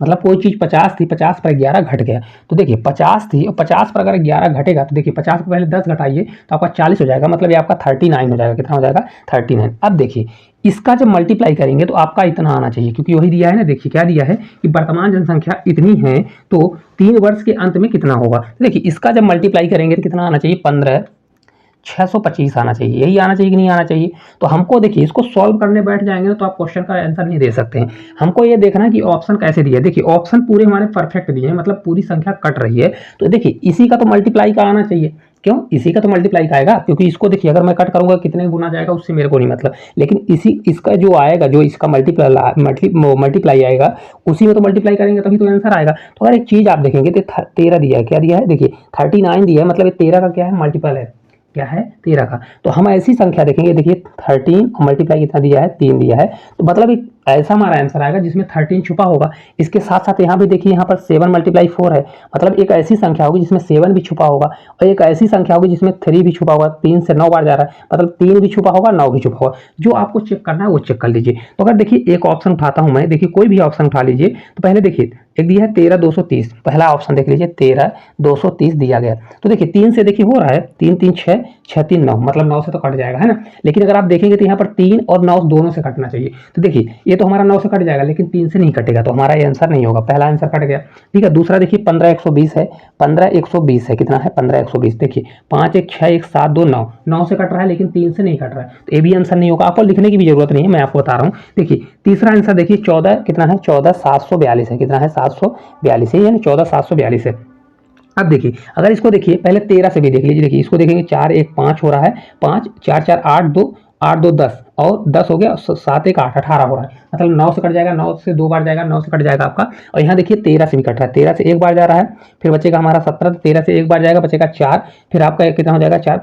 मतलब कोई चीज़ 50 थी, 50 पर 11 घट गया। तो देखिए 50 थी और 50 पर अगर 11 घटेगा तो देखिए 50 को पहले 10 घटाइए तो आपका 40 हो जाएगा, मतलब ये आपका 39 हो जाएगा। कितना हो जाएगा? 39। अब देखिए इसका जब मल्टीप्लाई करेंगे तो आपका इतना आना चाहिए, क्योंकि वही दिया है ना। देखिए क्या दिया है कि वर्तमान जनसंख्या इतनी है तो 3 वर्ष के अंत में कितना होगा। देखिए इसका जब मल्टीप्लाई करेंगे तो कितना आना चाहिए? 15,625 आना चाहिए। यही आना चाहिए कि नहीं आना चाहिए? तो हमको देखिए इसको सॉल्व करने बैठ जाएंगे ना तो आप क्वेश्चन का आंसर नहीं दे सकते हैं। हमको ये देखना है कि ऑप्शन कैसे दिया है। देखिए ऑप्शन पूरे हमारे परफेक्ट दिए हैं, मतलब पूरी संख्या कट रही है। तो देखिए इसी का तो मल्टीप्लाई का आना चाहिए। क्यों? इसी का तो मल्टीप्लाई का आएगा, क्योंकि इसको देखिए अगर मैं कट करूंगा कितने गुना जाएगा उससे मेरे को नहीं मतलब, लेकिन इसी इसका जो आएगा, जो इसका मल्टीप्लाई आएगा उसी में तो मल्टीप्लाई करेंगे तभी तो आंसर आएगा। तो अगर एक चीज आप देखेंगे तो 13 दिया है। क्या दिया है? देखिए 39 दिया है, मतलब ये 13 का क्या है? मल्टीपल है। क्या है? 13 का। तो हम ऐसी संख्या देखेंगे, देखिए 13 और मल्टीप्लाई कितना दिया है? 3 दिया है। तो मतलब एक ऐसा हमारा आंसर आएगा जिसमें 13 छुपा होगा। इसके साथ साथ यहाँ भी देखिए, यहाँ पर 7 मल्टीप्लाई 4 है, मतलब एक ऐसी संख्या होगी जिसमें 7 भी छुपा होगा, और एक ऐसी संख्या होगी जिसमें 3 भी छुपा होगा। 3 से 9 बार जा रहा है, मतलब 3 भी छुपा होगा, 9 भी छुपा होगा। जो आपको चेक करना है वो चेक कर लीजिए। तो अगर देखिए एक ऑप्शन उठाता हूं मैं, देखिए कोई भी ऑप्शन उठा लीजिए। तो पहले देखिए एक दिया है 13,230, पहला ऑप्शन देख लीजिए 13,230 दिया गया। तो देखिए 3 से देखिए हो रहा है, 3 3 6, 6 3 9, मतलब 9 से तो कट जाएगा, है ना। लेकिन अगर आप देखेंगे तो यहाँ पर 3 और 9 दोनों से कटना चाहिए। तो देखिए ये तो हमारा 9 से कट जाएगा, लेकिन 3 से नहीं कटेगा, तो हमारा ये आंसर नहीं होगा। पहला आंसर कट गया। ठीक है, दूसरा देखिए 15,120 है। 15,120 है। कितना है? 15,120। देखिए 5 1 6 1 7 2 9, 9 से कट रहा है लेकिन 3 से नहीं कट रहा है, तो ये भी आंसर नहीं होगा। आपको लिखने की भी जरूरत नहीं है, मैं आपको बता रहा हूँ। देखिए तीसरा आंसर देखिए 14 कितना है? 14,742 है। कितना है? 742 है, यानी 14,742 है। अब देखिए अगर इसको देखिए पहले 13 से भी देख लीजिए। देखिए इसको देखेंगे 4 1 5 हो रहा है, 5 4 4 8 2 8 2 10, और 10 हो गया, 7 1 8 18 हो रहा है, मतलब 9 से कट जाएगा, 9 से 2 बार जाएगा, 9 से कट जाएगा आपका। और यहाँ देखिए 13 से भी कट रहा है, 13 से एक बार जा रहा है, फिर बचेगा हमारा 17, 13 से एक बार जाएगा, बचेगा 4, फिर आपका कितना हो जाएगा? 4,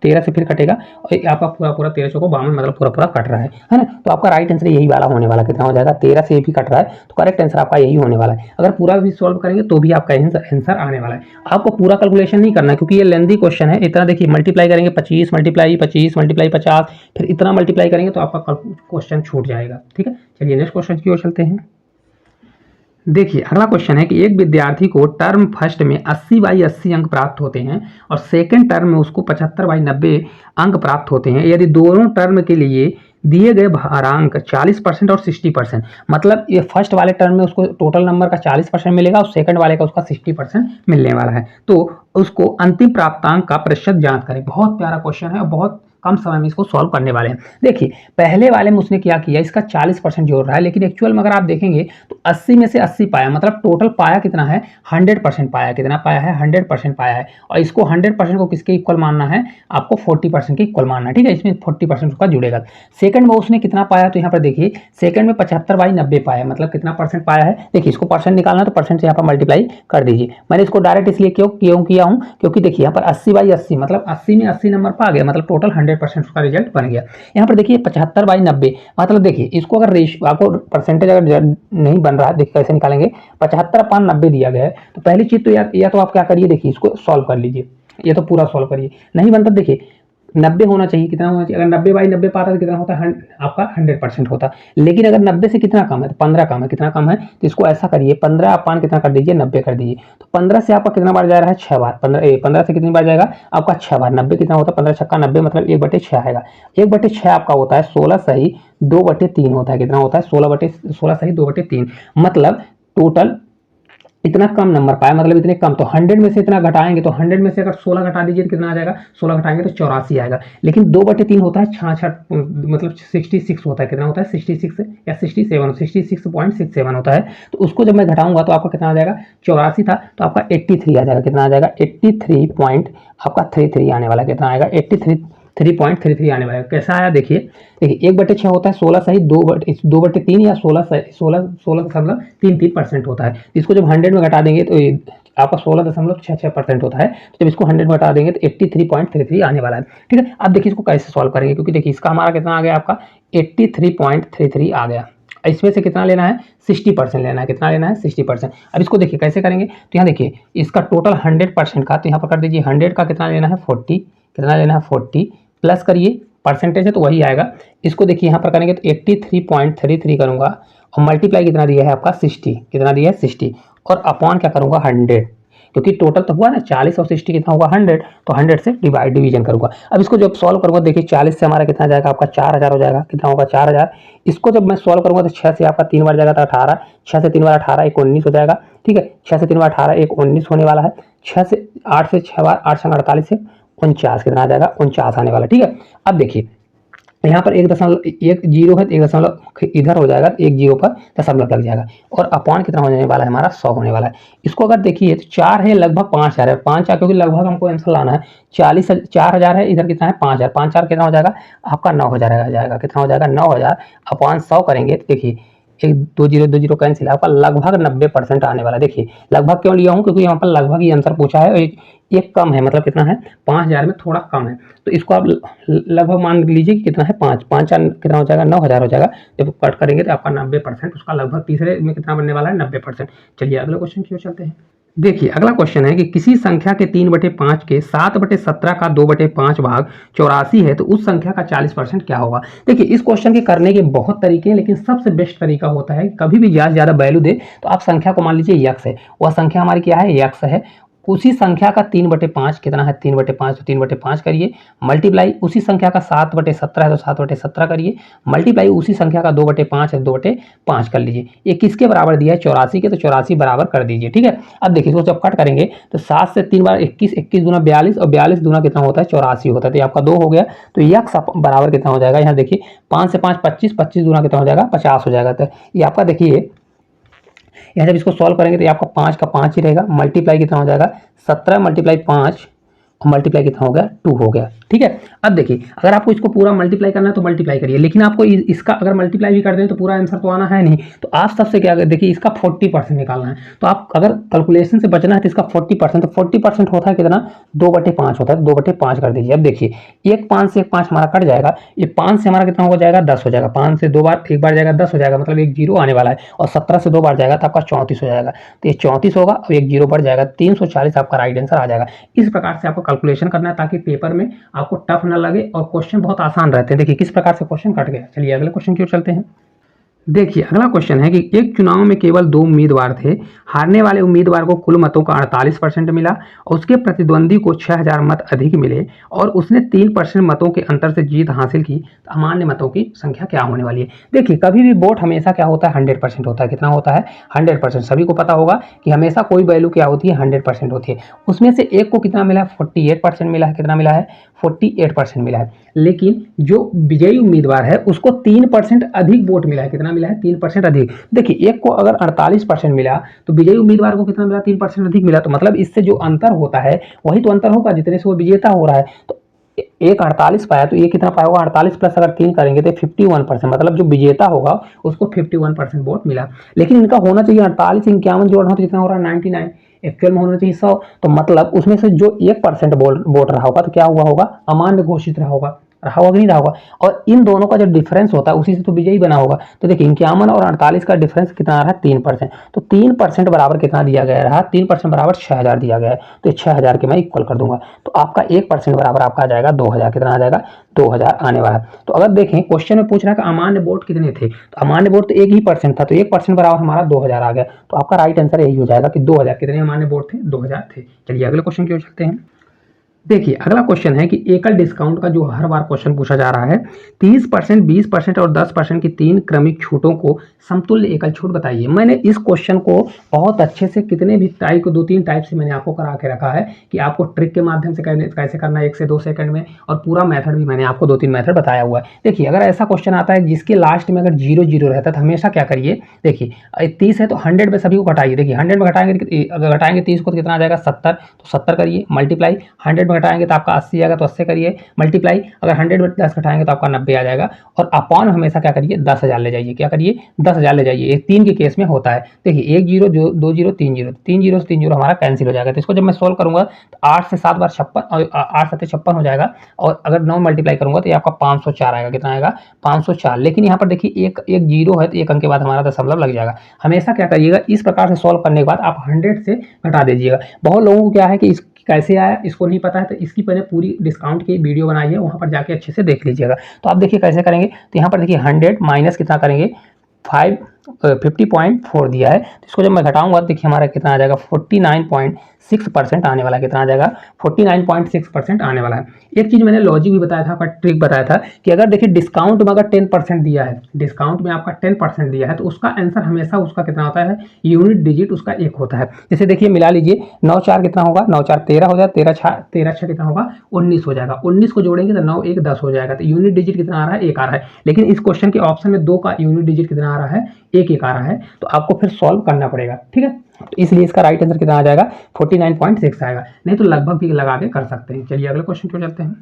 13 से फिर कटेगा, और आपका पूरा पूरा 13 चौको 52, मतलब पूरा पूरा कट रहा है ना। तो आपका राइट आंसर यही वाला होने वाला। कितना हो जाएगा? 13 से भी कट रहा है, तो करेक्ट आंसर आपका यही होने वाला है। अगर पूरा भी सॉल्व करेंगे तो भी आपका आंसर आने वाला है। आपको पूरा कैलकुलेशन नहीं करना है, क्योंकि ये लेंथी क्वेश्चन है। इतना देखिए मल्टीप्लाई करेंगे 25 मल्टीप्लाई 25 मल्टीप्लाई 50, फिर इतना मल्टीप्लाई करेंगे तो आपका क्वेश्चन छूट जाएगा। ठीक है, चलिए नेक्स्ट क्वेश्चन की ओर चलते हैं। देखिए अगला क्वेश्चन है कि एक विद्यार्थी को टर्म फर्स्ट में 80/80 अंक प्राप्त होते हैं और सेकंड टर्म में उसको 75/90 अंक प्राप्त होते हैं। यदि दोनों टर्म के लिए दिए गए भारांक 40% और 60%, मतलब ये फर्स्ट वाले टर्म में उसको टोटल नंबर का 40% मिलेगा और सेकंड वाले का उसका 60% मिलने वाला है, तो उसको अंतिम प्राप्तांक का प्रतिशत ज्ञात करें। बहुत प्यारा क्वेश्चन है और बहुत कम समय में इसको सॉल्व करने वाले हैं। देखिए पहले वाले में उसने क्या किया, इसका 40% जोड़ रहा है, लेकिन एक्चुअल में अगर आप देखेंगे तो 80 में से 80 पाया, मतलब टोटल पाया कितना है? 100% पाया। कितना पाया है? 100% पाया है। और इसको 100% को किसके इक्वल मानना है? आपको 40% के इक्वल मानना है। ठीक है, इसमें 40% उसका जुड़ेगा। सेकंड में उसने कितना पाया? तो यहाँ पर देखिए सेकंड में 75/90 पाया, मतलब कितना परसेंट पाया है? देखिए इसको परसेंट निकालना है तो परसेंट से यहाँ पर मल्टीप्लाई कर दीजिए। मैंने इसको डायरेक्ट इसलिए क्यों किया हूँ, क्योंकि देखिए यहाँ पर 80/80, मतलब 80 में 80 नंबर पा गया, मतलब टोटल 100% उसका रिजल्ट बन गया। यहाँ पर देखिए 75/90, मतलब देखिए इसको अगर रेशियो आपको परसेंटेज अगर नहीं बन रहा है, देखिए कैसे निकालेंगे। 75/90 दिया गया है, तो पहली चीज तो या तो आप क्या करिए, देखिए इसको सॉल्व कर लीजिए, ये तो पूरा सॉल्व करिए। नहीं बनता देखिए 90 होना चाहिए। कितना होना चाहिए? अगर 90/90 पाता तो कितना होता है? आपका 100% होता। लेकिन अगर 90 से कितना कम है? तो 15 कम है। कितना कम है? तो इसको ऐसा करिए, 15 अपान कितना कर दीजिए? 90 कर दीजिए। तो 15 से आपका कितना बार जा रहा है? 6 बार। 15 से कितनी बार जाएगा आपका? 6 बार। 90 कितना होता है? 15 छक्का 90, मतलब 1/6 आएगा। 1/6 आपका होता है 16 सही 2/3 होता है। कितना होता है? 16 सही 2/3, मतलब टोटल इतना कम नंबर पाया, मतलब इतने कम। तो 100 में से इतना घटाएंगे, तो 100 में से अगर 16 घटा दीजिए तो कितना आ जाएगा? 16 घटाएंगे तो 84 आएगा। लेकिन 2/3 होता है 66, मतलब 66 होता है। कितना होता है? 66 या 67, 66.67 होता है। तो उसको जब मैं घटाऊंगा तो आपका कितना आ जाएगा? 84 था तो आपका 83 आ जाएगा। कितना आ जाएगा? 83.33 आने वाला। कितना आएगा? 3.33 आने वाला है। कैसा आया देखिए, 1/6 होता है 16 सही 2/3 या 16.33% होता है। इसको जब 100 में घटा देंगे तो आपका 16.66% होता है। तो जब इसको 100 में घटा देंगे तो 83.33 आने वाला है। ठीक है, अब देखिए इसको कैसे सॉल्व करेंगे, क्योंकि देखिए इसका हमारा कितना आ गया? आपका 83.33 आ गया। इसमें से कितना लेना है? 60% लेना है। कितना लेना है? 60%। अब इसको देखिए कैसे करेंगे, तो यहाँ देखिए इसका टोटल 100% का, तो यहाँ पर कर दीजिए 100 का कितना लेना है? 40। कितना लेना है? 40 प्लस करिए, परसेंटेज है तो वही आएगा। इसको देखिए यहाँ पर करेंगे तो 83.33 करूँगा और मल्टीप्लाई कितना दिया है आपका 60, कितना दिया है 60, और अपॉन क्या करूँगा 100, क्योंकि टोटल तो हुआ ना 40 और 60 कितना होगा 100, तो 100 से डिवीजन करूँगा। अब इसको जब सॉल्व करूँगा देखिए 40 से हमारा कितना जाएगा आपका 4000 हो जाएगा, कितना होगा 4000। इसको जब मैं सॉल्व करूँगा तो 6 से आपका 3 बार जाएगा तो 18, 6 से 3 बार 18 एक 19 हो जाएगा, ठीक है। 6 से 3 बार 18 एक 19 होने वाला है। 6 से 8 से 6 बार 8 संग 48 से 49, कितना आ जाएगा 49 आने वाला, ठीक है। अब देखिए यहाँ पर 1 जीरो है तो 1 इधर हो जाएगा, 1 जीरो पर दशमलव लग जाएगा, और अपॉन कितना होने वाला है हमारा 100 होने वाला है। इसको अगर देखिए तो 4 है लगभग 5000 है, 5 क्योंकि लगभग हमको आंसर लाना है। 4000 है, इधर कितना है 5000, 5000 कितना हो जाएगा आपका 9000 आ जाएगा, कितना हो जाएगा 9000 अपॉन 100 करेंगे तो देखिए एक 2 जीरो कैंसिल, आपका लगभग 90% आने वाला है। देखिए लगभग क्यों लिया हूँ, क्योंकि यहाँ पर लगभग ही आंसर पूछा है, और एक कम है, मतलब कितना है 5000 में थोड़ा कम है, तो इसको आप लगभग मान लीजिए कि कितना है 5 कितना हो जाएगा 9000 हो जाएगा। जब कट करेंगे तो आपका 90% उसका लगभग तीसरे में कितना बनने वाला है 90%। चलिए अगले क्वेश्चन की ओर चलते हैं। देखिए अगला क्वेश्चन है कि किसी संख्या के 3/5 के 7/17 का 2/5 भाग 84 है तो उस संख्या का 40% क्या होगा। देखिए इस क्वेश्चन के करने के बहुत तरीके हैं, लेकिन सबसे बेस्ट तरीका होता है कभी भी ज्यादा वैल्यू दे तो आप संख्या को मान लीजिए यक्स है, वह संख्या हमारी क्या है यक्स है, उसी संख्या का 3/5 कितना है 3/5 तो 3/5 करिए, मल्टीप्लाई उसी संख्या का 7/17 है तो 7/17 करिए, मल्टीप्लाई उसी संख्या का 2/5 है 2/5 कर लीजिए। ये किसके बराबर दिया है 84 के, तो 84 बराबर कर दीजिए, ठीक है। अब देखिए इसको जब कट करेंगे तो 7 से 3 बार 21, 21 दूना 42, और 42 दूना कितना होता है 84 होता है, तो ये आपका 2 हो गया। तो यक्स बराबर कितना हो जाएगा, यहाँ देखिए 5 से 5 25, 25 दूना कितना हो जाएगा 50 हो जाएगा। तो ये आपका देखिए यहाँ जब इसको सॉल्व करेंगे तो आपका 5 का 5 ही रहेगा, मल्टीप्लाई कितना हो जाएगा 17 मल्टीप्लाई 5 और मल्टीप्लाई कितना हो गया 2 हो गया, ठीक है। अब देखिए अगर आपको इसको पूरा मल्टीप्लाई करना है तो मल्टीप्लाई करिए, लेकिन आपको इसका अगर मल्टीप्लाई भी कर दें तो पूरा आंसर तो आना है नहीं, तो आप सबसे क्या देखिए इसका 40% निकालना है। तो आप अगर कैलकुलेशन से बचना है तो इसका 40%, तो 40% होता है कितना 2/5 होता है, 2/5 कर दीजिए। अब देखिए एक 5 से एक 5 हमारा कट जाएगा, ये 5 से हमारा कितना हो जाएगा 10 हो जाएगा, 5 से 2 बार एक बार जाएगा 10 हो जाएगा, मतलब एक जीरो आने वाला है, और 17 से 2 बार जाएगा तो आपका 34 हो जाएगा, तो ये 34 होगा और एक जीरो बढ़ जाएगा 340 आपका राइट आंसर आ जाएगा। इस प्रकार से आपको कैलकुलेशन करना है ताकि पेपर में आपको टफ ना लगे और क्वेश्चन बहुत आसान रहते हैं। देखिए किस प्रकार से क्वेश्चन कट गया। चलिए अगले क्वेश्चन की ओर चलते हैं। देखिए अगला क्वेश्चन है कि एक चुनाव में केवल 2 उम्मीदवार थे, हारने वाले उम्मीदवार को कुल मतों का 48% मिला और उसके प्रतिद्वंदी को 6000 मत अधिक मिले और उसने 3% मतों के अंतर से जीत हासिल की, तो अमान्य मतों की संख्या क्या होने वाली है। देखिए कभी भी वोट हमेशा क्या होता है 100% होता है, कितना होता है 100%। सभी को पता होगा कि हमेशा कोई वैल्यू क्या होती है 100% होती है। उसमें से एक को कितना मिला है 48% मिला है, कितना मिला है 48% मिला है, लेकिन जो विजयी उम्मीदवार है उसको 3% अधिक वोट मिला है, कितना मिला है 3% अधिक। देखिए एक को अगर 48% मिला तो विजयी उम्मीदवार को कितना मिला 3% अधिक मिला, तो मतलब इससे जो अंतर होता है वही तो अंतर होगा जितने से वो विजेता हो रहा है। तो एक 48 पाया तो ये कितना पाया होगा 48 प्लस अगर 3 करेंगे तो 51%, मतलब जो विजेता होगा उसको 51% वोट मिला। लेकिन इनका होना चाहिए 48 51 जोड़ना तो कितना हो रहा है 99, एक्चुअल में होना चाहिए 100, तो मतलब उसमें से जो 1% वोट रहा होगा तो क्या हुआ होगा अमान्य घोषित रहा होगा कि नहीं रहा होगा, और इन दोनों का जो डिफरेंस होता है उसी से तो विजयी बना होगा। तो देखिए 51 और 48 का डिफरेंस कितना आ रहा है 3%, तो 3% बराबर कितना दिया गया रहा 3% बराबर 6000 दिया गया है, तो 6000 के मैं इक्वल कर दूंगा, तो आपका 1% बराबर आपका आ जाएगा 2000, कितना आ जाएगा 2000 आने वाला है। तो अगर देखें क्वेश्चन में पूछ रहा है कि अमान्य वोट कितने थे, तो अमान्य वोट तो 1% था, तो 1% बराबर हमारा 2000 आ गया, तो आपका राइट आंसर यही हो जाएगा कि 2000 कितने अमान्य वोट थे 2000 थे। चलिए अगले क्वेश्चन की ओर चलते हैं। देखिए अगला क्वेश्चन है कि एकल डिस्काउंट का जो हर बार क्वेश्चन पूछा जा रहा है 30%, 20% और 10% की 3 क्रमिक छूटों को समतुल्य एकल छूट बताइए। मैंने इस क्वेश्चन को बहुत अच्छे से कितने भी टाइप को 2-3 टाइप से मैंने आपको करा के रखा है कि आपको ट्रिक के माध्यम से कैसे करना है 1 से 2 सेकंड में, और पूरा मेथड भी मैंने आपको 2-3 मेथड बताया हुआ है। देखिए अगर ऐसा क्वेश्चन आता है जिसके लास्ट में अगर 0 रहता है तो हमेशा क्या करिए, देखिए 30 है तो 100 में सभी को घटाइए, देखिए 100 में घटाएंगे अगर घटाएंगे 30 को तो कितना आ जाएगा 70, तो 70 करिए, मल्टीप्लाई 100 में घटाएंगे तो आपका 80 आएगा तो 80 करिए, मल्टीप्लाई अगर 100 में 10 घटाएंगे तो आपका 90 आ जाएगा, और अपॉन हमेशा क्या करिए 10,000 ले जाइए, क्या करिए 10,000 ले जाइए। ये 3 के केस में होता है। देखिए 1 जीरो 2 जीरो 3 जीरो 3 जीरो से 3 जीरो हमारा कैंसिल हो जाएगा, तो इसको जब मैं सोल्व करूंगा तो 8 से 7 बार 56 और 8 7 56 हो जाएगा, और अगर 9 मल्टीप्लाई करूंगा तो ये आपका 504 आएगा, कितना आएगा 504। लेकिन यहाँ पर देखिए एक जीरो है तो एक अंक के बाद हमारा दशमलव लग जाएगा। हमेशा क्या करिएगा इस प्रकार से सॉल्व करने के बाद आप 100 से घटा दीजिएगा। बहुत लोगों को क्या है कि इस कैसे आया इसको नहीं पता है, तो इसकी पहले पूरी डिस्काउंट की वीडियो बनाई है, वहां पर जाके अच्छे से देख लीजिएगा। तो आप देखिए कैसे करेंगे, तो यहाँ पर देखिए 100 माइनस कितना करेंगे 5 50.4 दिया है, तो इसको जब मैं घटाऊंगा तो देखिए हमारा कितना आ जाएगा 49.6% आने वाला है। कितना आ जाएगा 49.6% आने वाला है। एक चीज़ मैंने लॉजिक भी बताया था, ट्रिक बताया था कि अगर देखिए डिस्काउंट में अगर 10% दिया है, डिस्काउंट में आपका 10% दिया है तो उसका आंसर हमेशा उसका कितना होता है, यूनिट डिजिट उसका 1 होता है। जैसे देखिए मिला लीजिए 9 4 कितना होगा, 9 4 13 हो जाएगा, 13 6 कितना होगा 19 हो जाएगा, 19 को जोड़ेंगे तो 9 1 10 हो जाएगा, तो यूनिट डिजिट कितना आ रहा है 1 आ रहा है। लेकिन इस क्वेश्चन के ऑप्शन में 2 का यूनिट डिजिट कितना आ रहा है 1 1 आ रहा है, तो आपको फिर सॉल्व करना पड़ेगा, ठीक है। तो इसलिए इसका राइट आंसर कितना आ जाएगा 49.6 आएगा, नहीं तो लगभग भी लगा के कर सकते हैं। चलिए अगले क्वेश्चन को चलते हैं।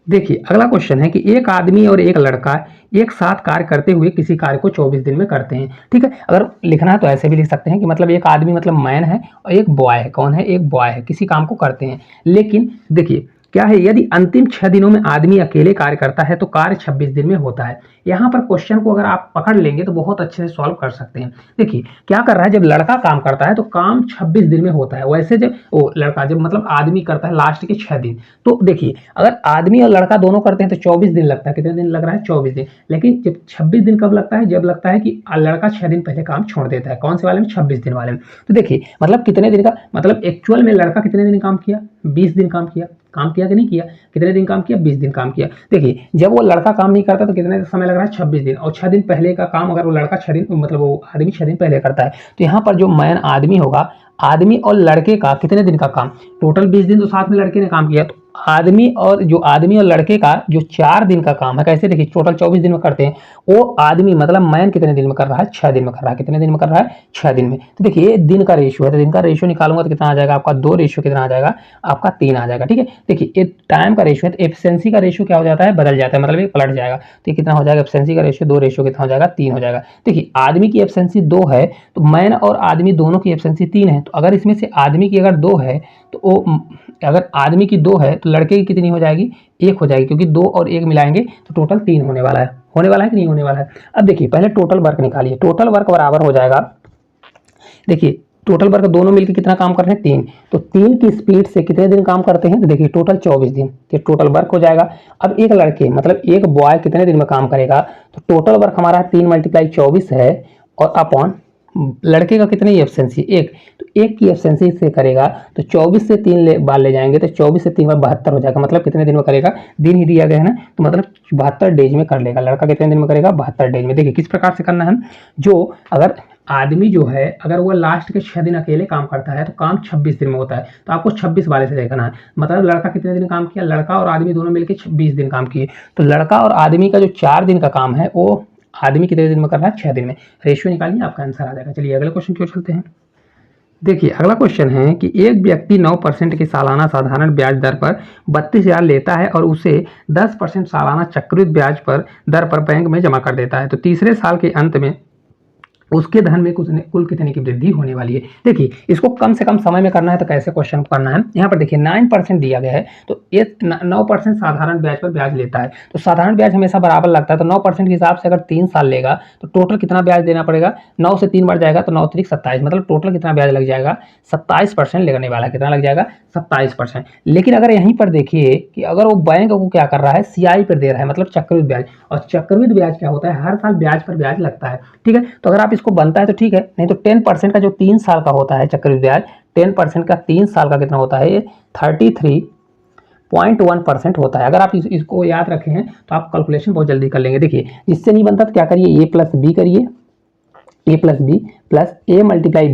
देखिए अगला क्वेश्चन है कि एक आदमी और एक लड़का एक साथ कार्य करते हुए किसी कार्य को 24 दिन में करते हैं, ठीक है। अगर लिखना है तो ऐसे भी लिख सकते हैं कि मतलब एक आदमी मतलब मैन है और एक बॉय है, कौन है, एक बॉय है, किसी काम को करते हैं। लेकिन देखिए क्या है, यदि अंतिम 6 दिनों में आदमी अकेले कार्य करता है तो कार्य 26 दिन में होता है। यहाँ पर क्वेश्चन को अगर आप पकड़ लेंगे तो बहुत अच्छे से सॉल्व कर सकते हैं। देखिए क्या कर रहा है, जब लड़का काम करता है तो काम 26 दिन में होता है, वैसे जब वो लड़का जब मतलब आदमी करता है लास्ट के 6 दिन। तो देखिए अगर आदमी और लड़का दोनों करते हैं तो 24 दिन लगता है, कितने दिन लग रहा है 24 दिन। लेकिन जब 26 दिन कब लगता है, जब लगता है कि लड़का 6 दिन पहले काम छोड़ देता है, कौन से वाले में 26 दिन वाले में। तो देखिए मतलब कितने दिन का, मतलब एक्चुअल में लड़का कितने दिन काम किया, 20 दिन काम किया, काम किया कि नहीं किया, कितने दिन काम किया 20 दिन काम किया। देखिए जब वो लड़का काम नहीं करता तो कितने समय लग रहा है 26 दिन, और 6 दिन पहले का काम अगर वो लड़का 6 दिन मतलब वो आदमी 6 दिन पहले करता है, तो यहाँ पर जो मैन आदमी होगा, आदमी और लड़के का कितने दिन का काम, टोटल 20 दिन तो साथ में लड़के ने काम किया, तो आदमी और लड़के का जो 4 दिन का काम है, कैसे देखिए टोटल 24 दिन में करते हैं, वो आदमी मतलब मैन कितने दिन में कर रहा है 6 दिन में कर रहा है, कितने दिन में कर रहा है 6 दिन में। तो देखिए दिन का रेशियो है, तो दिन का रेशियो निकालूंगा तो कितना आ जाएगा आपका 2 रेशियो कितना आ जाएगा आपका 3 आ जाएगा, ठीक है। देखिए ये टाइम का रेशियो है, तो एफिशिएंसी का रेशियो क्या हो जाता है, बदल जाता है, मतलब ये पलट जाएगा। तो ये कितना हो जाएगा, एफिशिएंसी का रेशियो 2 रेशियो कितना हो जाएगा 3 हो जाएगा। देखिए आदमी की एफिशिएंसी 2 है तो मैन और आदमी दोनों की एफिशिएंसी 3 है, तो अगर इसमें से आदमी की अगर 2 है तो वो अगर आदमी की 2 है तो लड़के की कितनी हो जाएगी 1 हो जाएगी, क्योंकि 2 और 1 मिलाएंगे तो टोटल 3 होने वाला है, होने वाला है कि नहीं होने वाला है। अब देखिए पहले टोटल वर्क निकालिए, टोटल वर्क बराबर हो जाएगा, देखिए टोटल वर्क दोनों मिलकर कितना काम कर रहे हैं 3, तो 3 की स्पीड से कितने दिन काम करते हैं, तो देखिए टोटल 24 दिन, ये टोटल वर्क हो जाएगा। अब एक लड़के मतलब एक बॉय कितने दिन में काम करेगा, तो टोटल वर्क हमारा 3 × 24 है, और अपॉन लड़के का कितनी एफिशिएंसी 1, तो 1 की एफिशिएंसी से करेगा तो 24 से 3 बार ले जाएंगे तो 24 से 3 बार 72 हो जाएगा, मतलब कितने दिन में करेगा, दिन ही दिया गया है ना, तो मतलब 72 डेज में कर लेगा। लड़का कितने दिन में करेगा 72 डेज में। देखिए किस प्रकार से करना है, जो अगर आदमी जो है अगर वो लास्ट के 6 दिन अकेले काम करता है तो काम 26 दिन में होता है, तो आपको 26 वाले से देखना है, मतलब लड़का कितने दिन काम किया, लड़का और आदमी दोनों मिलकर 20 दिन काम किए, तो लड़का और आदमी का जो 4 दिन का काम है वो आदमी कितने दिन में कर रहा है 6 दिन में। रेशियो निकालिए आपका आंसर आ जाएगा। चलिए अगले क्वेश्चन की ओर चलते हैं। देखिए अगला क्वेश्चन है कि एक व्यक्ति 9% की सालाना साधारण ब्याज दर पर 32,000 लेता है और उसे 10% सालाना चक्रवृद्धि ब्याज पर दर पर बैंक में जमा कर देता है, तो तीसरे साल के अंत में उसके धन में कुल कितने की वृद्धि होने वाली है। देखिए इसको कम से कम समय में करना है तो कैसे क्वेश्चन करना है, यहाँ पर देखिए 9% दिया गया है, तो ये 9% साधारण ब्याज पर ब्याज लेता है, तो साधारण ब्याज हमेशा बराबर लगता है, तो 9% के हिसाब से अगर 3 साल लेगा तो टोटल कितना ब्याज देना पड़ेगा, 9 से 3 बढ़ जाएगा तो 9 3 27, मतलब टोटल कितना ब्याज लग जाएगा 27% लगने वाला है, कितना लग जाएगा 27%। लेकिन अगर यहीं पर देखिए कि अगर वो बैंक को क्या कर रहा है CI पर दे रहा है, मतलब चक्रवृद्धि ब्याज, और चक्रवृद्धि ब्याज क्या होता है, हर साल ब्याज पर ब्याज लगता है, ठीक है। तो अगर आप इसको बनता है तो ठीक है, नहीं तो 10% का जो 3 साल का होता है चक्रवृद्धि ब्याज, 10% का 3 साल का कितना होता है, ये 33.1% होता है। अगर आप इसको याद रखे हैं तो आप कैलकुलेशन बहुत जल्दी कर लेंगे। देखिए जिससे नहीं बनता तो क्या करिए, a + b करिए, a + b + a ×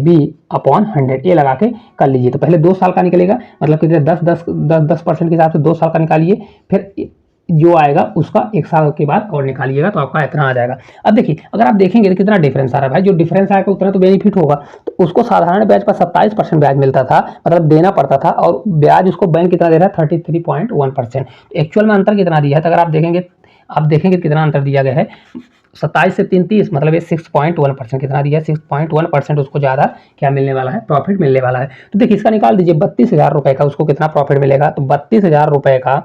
b upon 100 ये लगा के कर लीजिए। तो पहले 2 साल का निकलेगा, मतलब कितने 10% के हिसाब से 2 साल का निकालिए, फिर जो आएगा उसका 1 साल के बाद और निकालिएगा तो आपका इतना आ जाएगा। अब देखिए अगर आप देखेंगे तो कितना डिफरेंस आ रहा है भाई, जो डिफरेंस आएगा उतना तो बेनिफिट होगा। तो उसको साधारण ब्याज पर 27% ब्याज मिलता था, मतलब देना पड़ता था, और ब्याज उसको बैंक कितना दे रहा है 33.1%। एक्चुअल में अंतर कितना दिया है, तो अगर आप देखेंगे कितना अंतर दिया गया है, 27 से 3 30, मतलब ये 6.1% कितना दिया है, 6.1% उसको ज़्यादा क्या मिलने वाला है, प्रॉफिट मिलने वाला है। तो देखिए इसका निकाल दीजिए 32,000 रुपये का उसको कितना प्रॉफिट मिलेगा, तो 32,000 रुपये का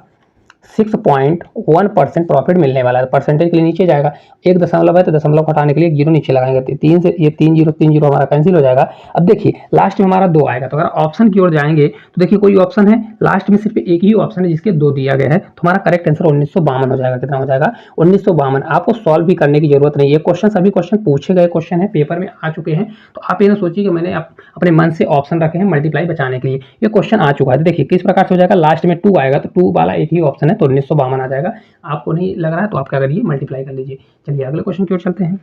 6.1% प्रॉफिट मिलने वाला है। परसेंटेज के लिए नीचे जाएगा, 1 दशमलव है तो दशमलव हटाने के लिए 0 नीचे लगाएंगे, 3 से ये 3 0 हमारा कैंसिल हो जाएगा। अब देखिए लास्ट में हमारा 2 आएगा, तो अगर ऑप्शन की ओर जाएंगे तो देखिए कोई ऑप्शन है लास्ट में, सिर्फ एक ही ऑप्शन है जिसके 2 दिया गया है, तो हमारा करेक्ट आंसर 1952 हो जाएगा। कितना हो जाएगा? 1952। आपको सॉल्व भी करने की जरूरत नहीं है, क्वेश्चन सभी क्वेश्चन पूछे गए क्वेश्चन है, पेपर में आ चुके हैं, तो आप ये ना सोचिए कि मैंने अपने मन से ऑप्शन रखे हैं मल्टीप्लाई बचाने के लिए, ये क्वेश्चन आ चुका है। तो देखिए किस प्रकार से हो जाएगा, लास्ट में 2 आएगा, तो 2 वाला एक ही ऑप्शन है, तो 1952 आ जाएगा। आपको नहीं लग रहा है तो आप क्या करिए, मल्टीप्लाई कर लीजिए। चलिए अगले क्वेश्चन की ओर चलते हैं।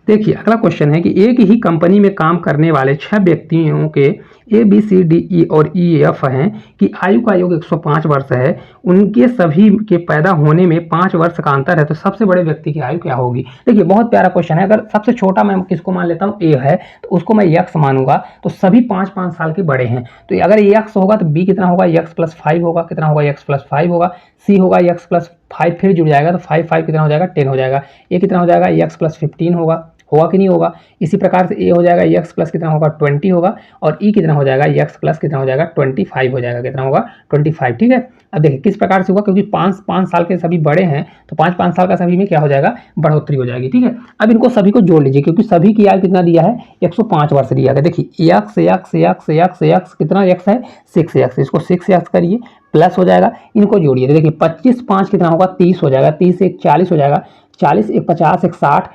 देखिए अगला क्वेश्चन है कि एक ही कंपनी में काम करने वाले 6 व्यक्तियों के ABCDE और EF हैं कि आयु का योग 105 वर्ष है, उनके सभी के पैदा होने में 5 वर्ष का अंतर है, तो सबसे बड़े व्यक्ति की आयु क्या होगी? देखिए बहुत प्यारा क्वेश्चन है। अगर सबसे छोटा मैं किसको मान लेता हूँ, A है, तो उसको मैं x मानूंगा, तो सभी 5-5 साल के बड़े हैं, तो अगर x होगा तो B कितना होगा, x+5 होगा। कितना होगा? x+5 होगा। C होगा x+5, फिर जुड़ जाएगा तो 5 कितना हो जाएगा, 10 हो जाएगा। A कितना हो जाएगा, x+15 होगा कि नहीं होगा। इसी प्रकार से A हो जाएगा x प्लस कितना होगा, 20 होगा, और E कितना हो जाएगा, x प्लस कितना हो जाएगा, 25 हो जाएगा। कितना होगा, 25। ठीक है, अब देखिए किस प्रकार से होगा, क्योंकि 5-5 साल के सभी बड़े हैं, तो 5-5 साल का सभी में क्या हो जाएगा, बढ़ोतरी हो जाएगी। ठीक है, अब इनको सभी को जोड़ लीजिए, क्योंकि सभी की आयु कितना दिया है, 105 वर्ष दिया है। देखिए x कितना x है, 6x, इसको 6x करिए, प्लस हो जाएगा, इनको जोड़िए, तो देखिए 25 कितना होगा, 30 हो जाएगा, 30 से 40 हो जाएगा, 40 1 50 1 60,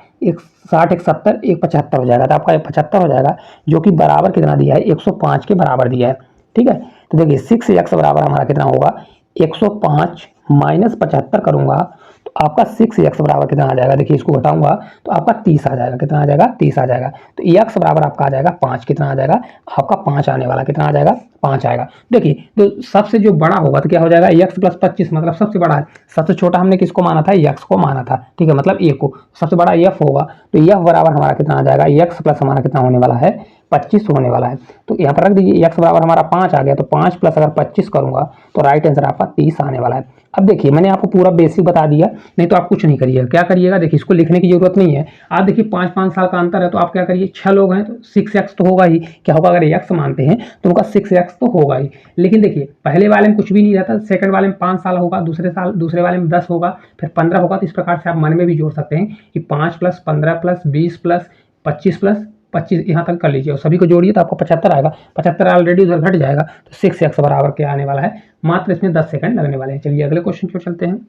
60 1 70 1 75 हो जाएगा, तो आपका 75 हो जाएगा, जो कि बराबर कितना दिया है, 105 के बराबर दिया है। ठीक है, तो देखिए 6x बराबर हमारा कितना होगा, 105 माइनस 75 करूंगा तो आपका 6x बराबर कितना आ जाएगा, देखिए इसको घटाऊंगा तो आपका 30 आ जाएगा। कितना आ जाएगा, 30 आ जाएगा। तो x बराबर आपका आ जाएगा 5। कितना आ जाएगा, आपका 5 आने वाला, कितना आ जाएगा, 5 आएगा। देखिए तो सबसे जो बड़ा होगा तो क्या हो जाएगा, x+25, मतलब सबसे बड़ा है। सबसे छोटा हमने किसको माना था, x को माना था। ठीक है, मतलब a को। सबसे बड़ा f होगा, तो f बराबर हमारा कितना आ जाएगा, x प्लस हमारा कितना होने वाला है, 25 होने वाला है। तो यहाँ पर रख दीजिए, x बराबर हमारा 5 आ गया, तो 5 प्लस अगर 25 करूंगा तो राइट आंसर आपका 30 आने वाला है। अब देखिए मैंने आपको पूरा बेसिक बता दिया, नहीं तो आप कुछ नहीं करिएगा। क्या करिएगा, देखिए इसको लिखने की जरूरत नहीं है। आप देखिए 5-5 साल का अंतर है, तो आप क्या करिए, 6 लोग हैं तो 6x तो होगा ही। क्या होगा, अगर x मानते हैं तो उनका 6x तो होगा ही। लेकिन देखिए पहले वाले में कुछ भी नहीं रहता, सेकंड वाले में 5 साल होगा, दूसरे वाले में 10 होगा, फिर 15 होगा। तो इस प्रकार से आप मन में भी जोड़ सकते हैं कि 5 + 15 + 20 + 25 + 25 यहाँ तक कर लीजिए, और सभी को जोड़िए तो आपको 75 आएगा। 75 ऑलरेडी उधर घट जाएगा, तो 6x बराबर क्या आने वाला है, मात्र इसमें 10 सेकंड लगने वाले हैं। चलिए अगले क्वेश्चन की ओर चलते हैं।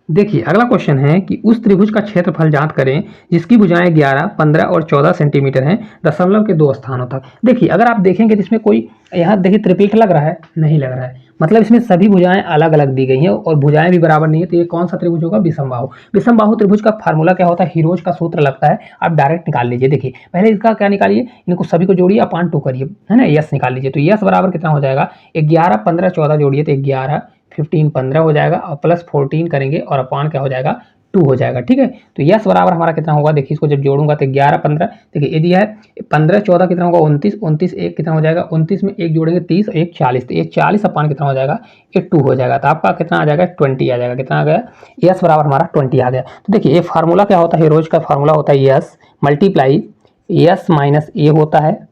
देखिए अगला क्वेश्चन है कि उस त्रिभुज का क्षेत्रफल ज्ञात करें जिसकी भुजाएं 11, 15 और 14 सेंटीमीटर हैं, दशमलव के 2 स्थानों तक। देखिए अगर आप देखेंगे तो इसमें कोई, यहाँ देखिए ट्रिपलेट लग रहा है, नहीं लग रहा है, मतलब इसमें सभी भुजाएं अलग अलग दी गई हैं और भुजाएं भी बराबर नहीं है। तो ये कौन सा त्रिभुज होगा, विषमबाहु। विषमबाहु त्रिभुज का फार्मूला क्या होता है, हीरोज का सूत्र लगता है, आप डायरेक्ट निकाल लीजिए। देखिए पहले इसका क्या निकालिए, इनको सभी को जोड़िए, अपान 2 करिए, है ना, यस निकाल लीजिए। तो यस बराबर कितना हो जाएगा, 11, 15, 14 जोड़िए तो 11, 15, 15 हो जाएगा, और प्लस 14 करेंगे और अपान क्या हो जाएगा, 2 हो जाएगा। ठीक है, तो यस बराबर हमारा कितना होगा, देखिए इसको जब जोड़ूंगा तो 11, 15, देखिए ये दिया है 15, 14 कितना होगा, 29, 29 एक कितना हो जाएगा, 29 में एक जोड़ेंगे 30, और एक 40, तो ये 40 अपान कितना हो जाएगा, ये 2 हो जाएगा। तो आपका कितना आ जाएगा, 20 आ जाएगा। कितना आ गया, यस बराबर हमारा 20 आ गया। तो देखिए ये फार्मूला क्या होता है, रोज का फार्मूला होता है यस मल्टीप्लाई यस माइनस ए होता है,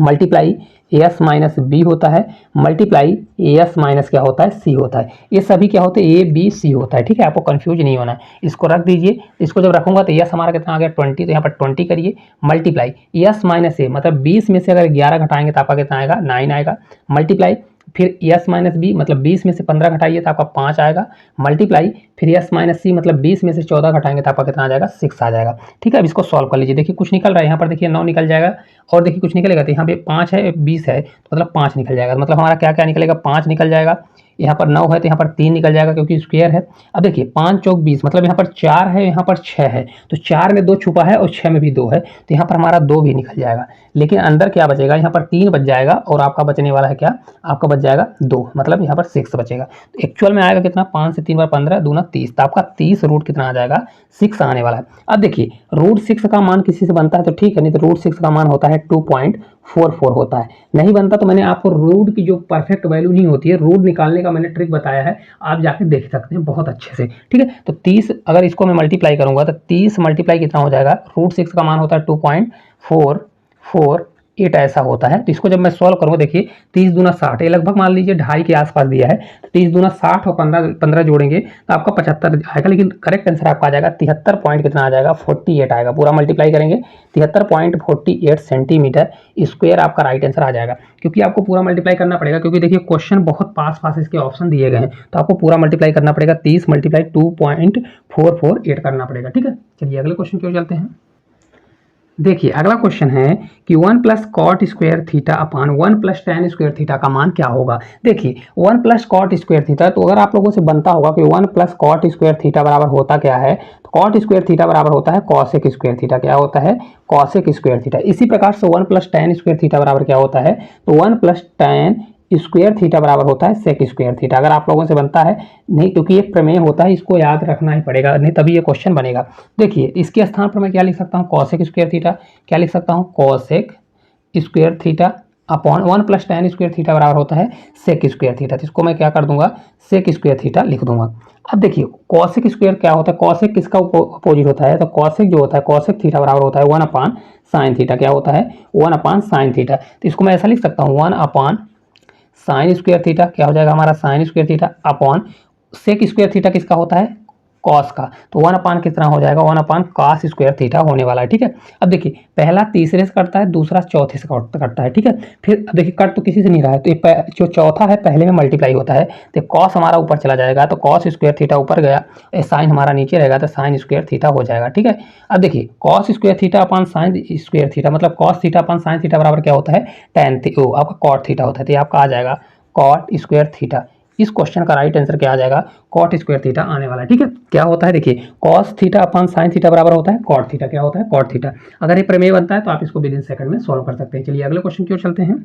मल्टीप्लाई एस माइनस बी होता है, मल्टीप्लाई एस माइनस क्या होता है, सी होता है। ये सभी क्या होते हैं, ए बी सी होता है। ठीक है, आपको कंफ्यूज नहीं होना है। इसको रख दीजिए, इसको जब रखूंगा तो यस हमारा कितना आ गया, 20, तो यहाँ पर 20 करिए, मल्टीप्लाई एस माइनस ए, मतलब 20 में से अगर 11 घटाएंगे तो आपका कितना आएगा, 9 आएगा, मल्टीप्लाई फिर एस माइनस बी, मतलब 20 में से 15 घटाइए तो आपका 5 आएगा, मल्टीप्लाई फिर एस माइनस सी, मतलब 20 में से 14 घटाएंगे तो आपका कितना आ जाएगा, 6 आ जाएगा। ठीक है, अब इसको सॉल्व कर लीजिए। देखिए कुछ निकल रहा है, यहाँ पर देखिए 9 निकल जाएगा, और देखिए कुछ निकलेगा, तो यहाँ पे 5 है, 20 है, तो मतलब 5 निकल जाएगा। मतलब हमारा क्या क्या निकलेगा, 5 निकल जाएगा, यहाँ पर 9 है तो यहाँ पर 3 निकल जाएगा क्योंकि स्क्वायर है। अब देखिए 5 चौक 20, मतलब यहाँ पर 4 है, यहाँ पर 6 है, तो 4 में 2 छुपा है और 6 में भी 2 है, तो यहाँ पर हमारा 2 भी निकल जाएगा। लेकिन अंदर क्या बचेगा, यहाँ पर 3 बच जाएगा, और आपका बचने वाला है क्या, आपका बच जाएगा 2, मतलब यहाँ पर 6 बचेगा। तो एक्चुअल में आएगा कितना, 5 से 3 बार 15, दूना 30, तो आपका 30 रूट कितना आ जाएगा, 6 आने वाला है। अब देखिए रूट 6 का मान किसी से बनता है तो ठीक है, नहीं तो रूट 6 का मान होता है 2.44 होता है। नहीं बनता तो मैंने आपको रूट की जो परफेक्ट वैल्यू नहीं होती है, रूट निकालने का मैंने ट्रिक बताया है, आप जाके देख सकते हैं बहुत अच्छे से। ठीक है, तो 30 अगर इसको मैं मल्टीप्लाई करूंगा तो 30 मल्टीप्लाई कितना हो जाएगा, रूट 6 का मान होता है 2.44 8 ऐसा होता है। तो इसको जब मैं सॉल्व करूँगा, देखिए 30 दूना 60, ये लगभग मान लीजिए 2.5 के आसपास दिया है। तो 30 दूना 60 और 15 जोड़ेंगे तो आपका 75 आएगा, लेकिन करेक्ट आंसर आपका आ जाएगा 73 पॉइंट कितना आ जाएगा 48 आएगा। पूरा मल्टीप्लाई करेंगे 73.48 सेंटीमीटर स्क्वायर आपका राइट आंसर आ जाएगा, क्योंकि आपको पूरा मल्टीप्लाई करना पड़ेगा, क्योंकि देखिए क्वेश्चन बहुत पास इसके ऑप्शन दिए गए हैं, तो आपको पूरा मल्टीप्लाई करना पड़ेगा। 30 × 2.448 करना पड़ेगा। ठीक है, चलिए अगले क्वेश्चन की ओर चलते हैं। देखिए अगला क्वेश्चन है कि 1 + cot square theta upon 1 + tan square theta का मान क्या होगा। देखिए 1 + cot स्क्वायर थीटा, तो अगर आप लोगों से बनता होगा कि 1 + cot स्क्वायर थीटा बराबर होता क्या है, तो cot स्क्वायर थीटा बराबर होता है cosec स्क्वायर थीटा। क्या होता है? cosec square theta. इसी प्रकार से 1 + tan स्क्वायर थीटा बराबर क्या होता है, तो 1 + tan स्क्वायर थीटा बराबर होता है सेक स्क्वायर थीटा। अगर आप लोगों से बनता है नहीं, क्योंकि ये प्रमेय होता है, इसको याद रखना ही पड़ेगा, नहीं तभी ये क्वेश्चन बनेगा। देखिए इसके स्थान पर मैं क्या लिख सकता हूँ, कॉसेक स्क्वायर थीटा। क्या लिख सकता हूँ, cosec square theta upon 1 + tan square theta बराबर होता है सेक स्क्वायर थीटा। तो इसको मैं क्या कर दूंगा, सेक स्क्वायर थीटा लिख दूंगा। अब देखिए कॉसेक स्क्वायर क्या होता है, कॉसेक किसका अपोजिट होता है, तो कॉसेक जो होता है कॉसेक थीटा बराबर होता है 1/sin थीटा। क्या होता है, 1/sin थीटा। तो इसको मैं ऐसा लिख सकता हूँ 1/sin स्क्वायर थीटा। क्या हो जाएगा हमारा, sin square theta upon sec square theta किसका होता है, कॉस का। तो 1/ कितना हो जाएगा, 1/cos स्क्वायर थीटा होने वाला है। ठीक है, अब देखिए पहला तीसरे से कटता है, दूसरा चौथे से कटता है। ठीक है, फिर अब देखिए कट तो किसी से नहीं रहा है, तो ये जो चौथा है पहले में मल्टीप्लाई होता है, तो कॉस हमारा ऊपर चला जाएगा, तो कॉस स्क्वायर थीटा ऊपर गया, साइन हमारा नीचे रहेगा, तो साइन स्क्वायर थीटा हो जाएगा। ठीक है, अब देखिए cos square theta upon sine square theta, मतलब cos theta upon sine theta बराबर क्या होता है, आपका कॉट थीटा होता है। तो आपका आ जाएगा कॉट स्क्वायर थीटा। इस क्वेश्चन का राइट आंसर क्या आ जाएगा, कॉट स्क्वायर थीटा आने वाला है। ठीक है, क्या होता है, देखिए cos theta upon sine theta बराबर होता है कॉट थीटा। क्या होता है, कॉट थीटा। अगर ये प्रमेय बनता है तो आप इसको विदिन सेकंड में सॉल्व कर सकते हैं। चलिए अगले क्वेश्चन की ओर चलते हैं।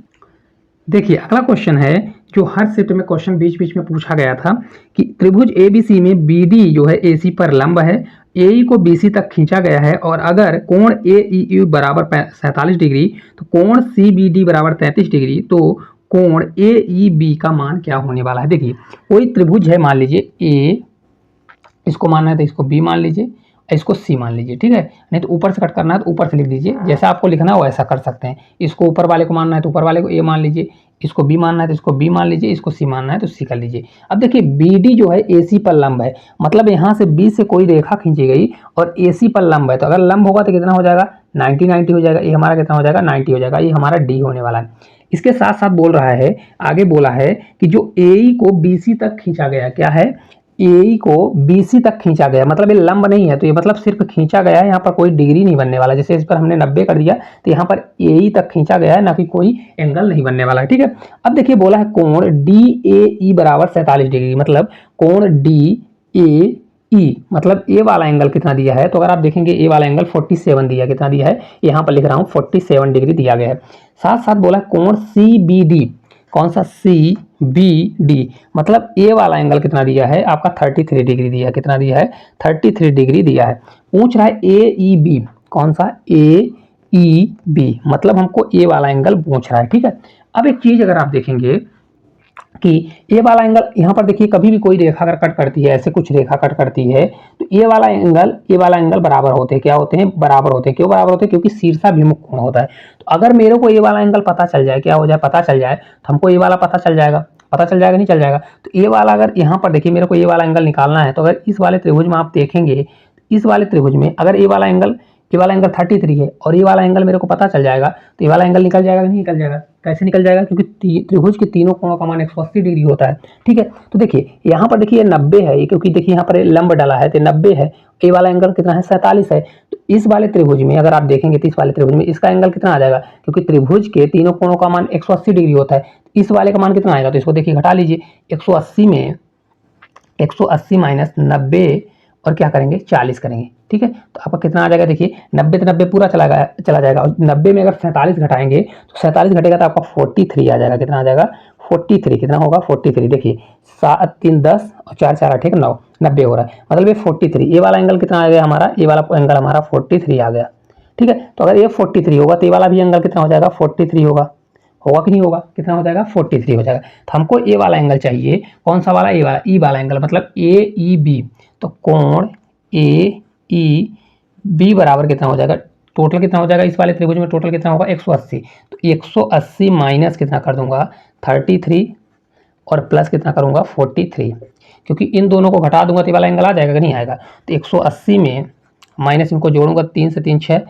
देखिए अगला क्वेश्चन है, जो हर शिफ्ट में क्वेश्चन बीच बीच में पूछा गया था कि त्रिभुज एबीसी में बीडी जो है एसी पर लंब है, एई को बीसी तक खींचा गया है, और अगर कोण एईयू बराबर 47 डिग्री, तो कोण सीबीडी बराबर 33 डिग्री, तो कोण एईबी का मान क्या होने वाला है। देखिए कोई त्रिभुज है, मान लीजिए ए, इसको मानना है तो इसको बी मान लीजिए, इसको सी मान लीजिए। ठीक है, नहीं तो ऊपर से कट करना है तो ऊपर से लिख दीजिए, जैसा आपको लिखना है वैसा कर सकते हैं। इसको ऊपर वाले को मानना है तो ऊपर वाले को ए मान लीजिए, इसको बी मानना है तो इसको बी मान लीजिए, इसको सी मानना है तो सी कर लीजिए। अब देखिए बीडी जो है एसी पर लंब है, मतलब यहाँ से बी से कोई रेखा खींची गई और एसी पर लंब है, तो अगर लंब होगा तो कितना हो जाएगा, 90 हो जाएगा। ये हमारा कितना हो जाएगा, 90 हो जाएगा। ये हमारा डी होने वाला है। इसके साथ साथ बोल रहा है, आगे बोला है कि जो एई को बीसी तक खींचा गया, क्या है, एई को बीसी तक खींचा गया, मतलब ये लंब नहीं है, तो ये मतलब सिर्फ खींचा गया है, यहाँ पर कोई डिग्री नहीं बनने वाला। जैसे इस पर हमने 90 कर दिया, तो यहाँ पर एई तक खींचा गया है, ना कि कोई एंगल नहीं बनने वाला है। ठीक है, अब देखिए बोला है कोण डी ए ई बराबर 47 डिग्री, मतलब कोण डी ए ई, मतलब ए वाला एंगल कितना दिया है, तो अगर आप देखेंगे ए वाला एंगल 47 दिया, कितना दिया है, यहाँ पर लिख रहा हूँ 47 डिग्री दिया गया है। साथ साथ बोला कोण सी बी डी, कौन सा, सी बी डी, मतलब ए वाला एंगल कितना दिया है आपका 33 डिग्री दिया है। कितना दिया है, 33 डिग्री दिया है। पूछ रहा है ए ई बी, कौन सा, ए ई बी, मतलब हमको ए वाला एंगल पूछ रहा है। ठीक है, अब एक चीज अगर आप देखेंगे कि ए वाला एंगल, यहाँ पर देखिए कभी भी कोई रेखा अगर कट करती है, ऐसे कुछ रेखा कट करती है, तो ए वाला एंगल बराबर होते हैं। क्या होते हैं, बराबर होते हैं। क्यों बराबर होते हैं, क्योंकि शीर्षाभिमुख कोण होता है। तो अगर मेरे को ए वाला एंगल पता चल जाए, क्या हो जाए, पता चल जाए, तो हमको ए वाला पता चल जाएगा, नहीं चल जाएगा। तो ए वाला, अगर यहाँ पर देखिए मेरे को ए वाला एंगल निकालना है, तो अगर इस वाले त्रिभुज में आप देखेंगे, इस वाले त्रिभुज में अगर ए वाला एंगल 33 है और ये वाला एंगल मेरे को पता चल जाएगा, तो ये वाला एंगल निकल जाएगा कि नहीं निकल जाएगा, कैसे निकल जाएगा, क्योंकि त्रिभुज के तीनों कोणों का मान 180 डिग्री होता है। ठीक है, तो देखिए यहाँ पर देखिए 90 है, क्योंकि देखिए यहाँ पर लंब डाला है तो 90 है, ए वाला एंगल कितना है, 47 है। तो इस वाले त्रिभुज में अगर आप देखेंगे तो इस वाले त्रिभुज में इसका एंगल कितना आ जाएगा, क्योंकि त्रिभुज के तीनों कोणों का मान 180 डिग्री होता है, इस वाले का मान कितना आएगा, तो इसको देखिए घटा लीजिए, 180 में 180 माइनस 90 और क्या करेंगे, 40 करेंगे। ठीक है, तो आपका कितना आ जाएगा, देखिए 90 तो 90 पूरा चला जाएगा, और 90 में अगर 47 घटाएंगे तो 47 घटेगा तो आपका 43 आ जाएगा। कितना आ जाएगा, 43, कितना होगा 43, देखिए 7 3 10 और 4 4 8 9 90 हो रहा है, मतलब ये 43। ये वाला एंगल कितना आ गया हमारा, ये वाला एंगल हमारा 43 आ गया। ठीक है, तो अगर ये 43 होगा तो ये वाला भी एंगल कितना हो जाएगा, 43 होगा कि नहीं होगा, कितना हो जाएगा, 43 हो जाएगा। तो हमको ए वाला एंगल चाहिए, कौन सा वाला, ए वाला, ई वाला एंगल, मतलब ए ई बी। तो कोण ए ई बी बराबर कितना हो जाएगा, टोटल कितना हो जाएगा इस वाले त्रिभुज में, टोटल कितना होगा 180। तो 180 माइनस कितना कर दूंगा 33 और प्लस कितना करूंगा 43, क्योंकि इन दोनों को घटा दूंगा तो ये वाला एंगल आ जाएगा कि नहीं आएगा। तो 180 में माइनस इनको जोड़ूंगा, 3 से 3 6,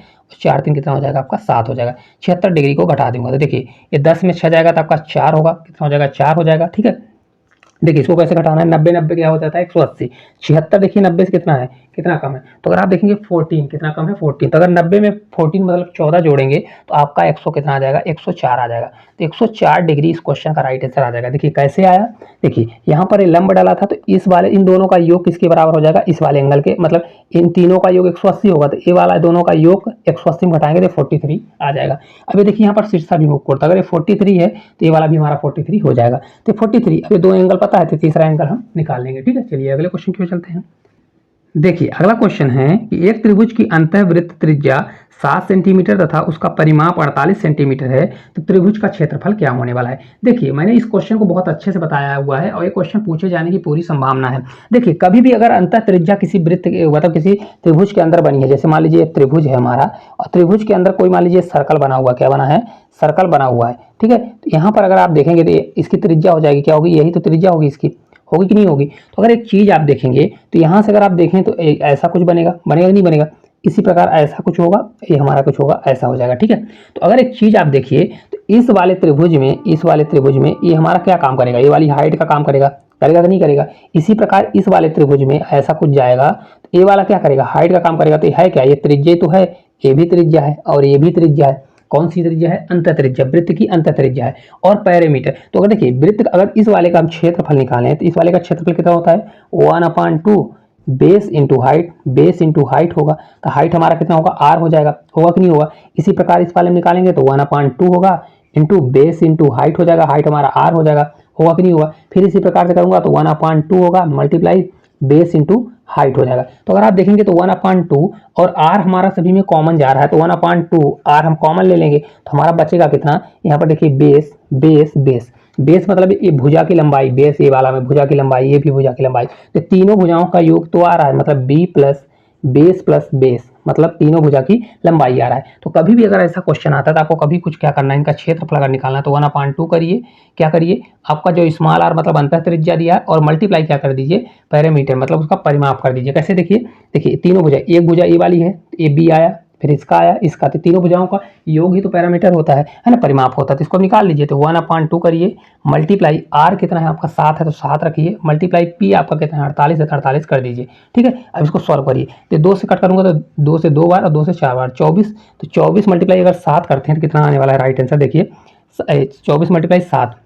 4 3 कितना हो जाएगा आपका 7 हो जाएगा। 76 डिग्री को घटा दूंगा तो देखिए ये 10 में 6 जाएगा तो आपका 4 होगा, कितना हो जाएगा 4 हो जाएगा। ठीक है, देखिए इसको कैसे घटाना है, 90 90 क्या हो जाता है 180, 76 देखिए 90 से कितना है, कितना कम है। तो अगर आप देखेंगे 14 कितना कम है 14, तो अगर 90 में 14 मतलब 14 जोड़ेंगे तो आपका 100 कितना आ जाएगा 104 आ जाएगा। तो 104 डिग्री इस क्वेश्चन का राइट आंसर आ जाएगा। देखिए कैसे आया, देखिए यहाँ पर लंब डाला था तो इस वाले इन दोनों का योग किसके बराबर हो जाएगा, इस वाले एंगल के, मतलब इन तीनों का योग 180 होगा तो ये वाला दोनों का योग 180 में घटाएंगे तो 43 आ जाएगा। अभी देखिए यहाँ पर शीर्षाभिमुख कोण, अगर ये 43 है तो ये वाला भी हमारा 43 हो जाएगा। तो 43, अभी दो एंगल पता है तो तीसरा एंगल हम निकाल लेंगे। ठीक है, चलिए अगले क्वेश्चन की ओर चलते हैं। देखिए अगला क्वेश्चन है कि एक त्रिभुज की अंतःवृत्त त्रिज्या 7 सेंटीमीटर तथा उसका परिमाप 48 सेंटीमीटर है, तो त्रिभुज का क्षेत्रफल क्या होने वाला है। देखिए मैंने इस क्वेश्चन को बहुत अच्छे से बताया हुआ है और ये क्वेश्चन पूछे जाने की पूरी संभावना है। देखिए कभी भी अगर अंतः त्रिज्या किसी वृत्त मतलब किसी त्रिभुज के अंदर बनी है, जैसे मान लीजिए त्रिभुज है हमारा और त्रिभुज के अंदर कोई मान लीजिए सर्कल बना हुआ, क्या बना है, सर्कल बना हुआ है। ठीक है, तो यहाँ पर अगर आप देखेंगे तो इसकी त्रिज्या हो जाएगी, क्या होगी, यही तो त्रिज्या होगी इसकी, होगी कि नहीं होगी। तो अगर एक चीज आप देखेंगे तो यहाँ से अगर आप देखें तो ऐसा कुछ बनेगा, बनेगा कि नहीं बनेगा, इसी प्रकार ऐसा कुछ होगा, ये हमारा कुछ होगा, ऐसा हो जाएगा। ठीक है, तो अगर एक चीज आप देखिए तो इस वाले त्रिभुज में ये हमारा क्या काम करेगा, ये वाली हाइट का काम करेगा, करेगा कि नहीं करेगा। इसी प्रकार इस वाले त्रिभुज में ऐसा कुछ जाएगा तो ये वाला क्या करेगा, हाइट का काम करेगा। तो ये है क्या, ये त्रिज्या तो है, ये भी त्रिज्या है और ये भी त्रिज्या है। कौन सी त्रिज्या है, अंतः त्रिज्या, वृत्त की अंतः त्रिज्या है। और पैरामीटर, तो अगर देखिए वृत्त अगर इस वाले का हम क्षेत्रफल निकालें तो इस वाले का क्षेत्रफल कितना होता है 1/2 base into height, base into height होगा। तो हाइट हमारा कितना होगा r हो जाएगा, होगा कि नहीं होगा। इसी प्रकार इस वाले में निकालेंगे तो 1/2 होगा इंटू बेस इंटू हाइट हो जाएगा, हाइट हमारा r हो जाएगा, होगा कि नहीं होगा। फिर इसी प्रकार से करूंगा तो 1/2 होगा मल्टीप्लाई बेस इंटू हाइट हो जाएगा। तो अगर आप देखेंगे तो 1/2 और r हमारा सभी में कॉमन जा रहा है, तो 1/2 r हम कॉमन ले लेंगे तो हमारा बचेगा कितना, यहाँ पर देखिए बेस बेस बेस बेस मतलब ये भुजा की लंबाई, बेस ये वाला में भुजा की लंबाई, ये भी भुजा की लंबाई, तो तीनों भुजाओं का योग तो आ रहा है, मतलब b प्लस बेस मतलब तीनों भुजा की लंबाई आ रहा है। तो कभी भी अगर ऐसा क्वेश्चन आता है तो आपको कभी कुछ क्या करना है, इनका क्षेत्रफल अगर निकालना है तो 1/2 करिए, क्या करिए, आपका जो स्मॉल r मतलब अंतः त्रिज्या दिया है और मल्टीप्लाई क्या कर दीजिए पैरामीटर मतलब उसका परिमाप कर दीजिए। कैसे, देखिए तीनों भुजा, एक भुजा ये वाली है, ये b आया, फिर इसका आया, इसका, तो तीनों भुजाओं का योग ही तो पैरामीटर होता है ना, परिमाप होता है। तो इसको निकाल लीजिए, तो 1/2 करिए मल्टीप्लाई r कितना है आपका 7 है तो 7 रखिए, मल्टीप्लाई p आपका कितना है 48 है तो 48 कर दीजिए। ठीक है, अब इसको सॉल्व करिए, तो 2 से कट करूंगा तो 2 से 2 बार और 2 से 4 बार 24, तो 24 मल्टीप्लाई अगर 7 करते हैं तो कितना आने वाला है राइट आंसर, देखिए 24 मल्टीप्लाई 7,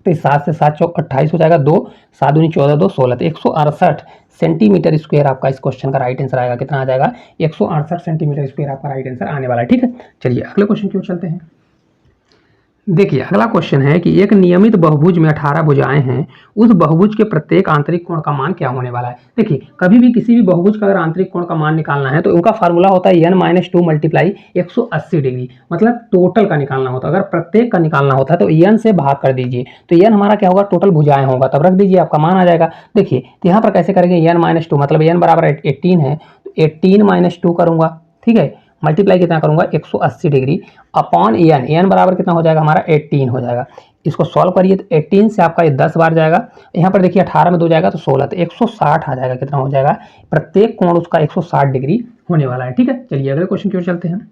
तो 7 से 7 चौक 28 हो जाएगा, 2 7 दूनी 14 2 16, तो 168 सेंटीमीटर स्क्वायर आपका इस क्वेश्चन का राइट आंसर आएगा। कितना आ जाएगा 168 सेंटीमीटर स्क्वायर आपका राइट आंसर आने वाला है। ठीक है, चलिए अगले क्वेश्चन की ओर चलते हैं। देखिए अगला क्वेश्चन है कि एक नियमित बहुभुज में 18 भुजाएं हैं, उस बहुभुज के प्रत्येक आंतरिक कोण का मान क्या होने वाला है। देखिए कभी भी किसी भी बहुभुज का अगर आंतरिक कोण का मान निकालना है तो उनका फार्मूला होता है n-2 मल्टीप्लाई 180 डिग्री, मतलब टोटल का निकालना होता है। अगर प्रत्येक का निकालना होता है तो n से भाग कर दीजिए, तो n हमारा क्या होगा, टोटल भुजाएं होगा, तब रख दीजिए आपका मान आ जाएगा। देखिए तो यहाँ पर कैसे करेंगे, n-2 मतलब n बराबर 18 है, तो 18 - 2 करूंगा, ठीक है, मल्टीप्लाई कितना करूंगा 180 डिग्री अपॉन n बराबर कितना हो जाएगा हमारा 18 हो जाएगा। इसको सॉल्व करिए तो 18 से आपका ये 10 बार जाएगा, यहाँ पर देखिए 18 में 2 जाएगा तो 16, तो 160 आ जाएगा। कितना हो जाएगा, प्रत्येक कोण उसका 160 डिग्री होने वाला है। ठीक है, चलिए अगले क्वेश्चन की ओर चलते हैं।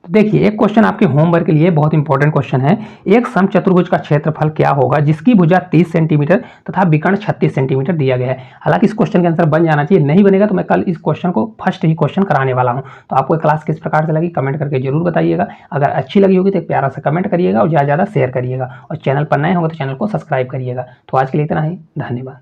तो देखिए एक क्वेश्चन आपके होमवर्क के लिए बहुत इंपॉर्टेंट क्वेश्चन है, एक समचतुर्भुज का क्षेत्रफल क्या होगा जिसकी भुजा 30 सेंटीमीटर तथा विकर्ण 36 सेंटीमीटर दिया गया है। हालांकि इस क्वेश्चन के आंसर बन जाना चाहिए, नहीं बनेगा तो मैं कल इस क्वेश्चन को फर्स्ट ही क्वेश्चन कराने वाला हूं। तो आपको क्लास किस प्रकार से लगी कमेंट करके जरूर बताइएगा। अगर अच्छी लगी होगी तो एक प्यारा सा कमेंट करिएगा और ज़्यादा शेयर करिएगा, और चैनल पर नए होंगे तो चैनल को सब्सक्राइब करिएगा। तो आज के लिए इतना ही, धन्यवाद।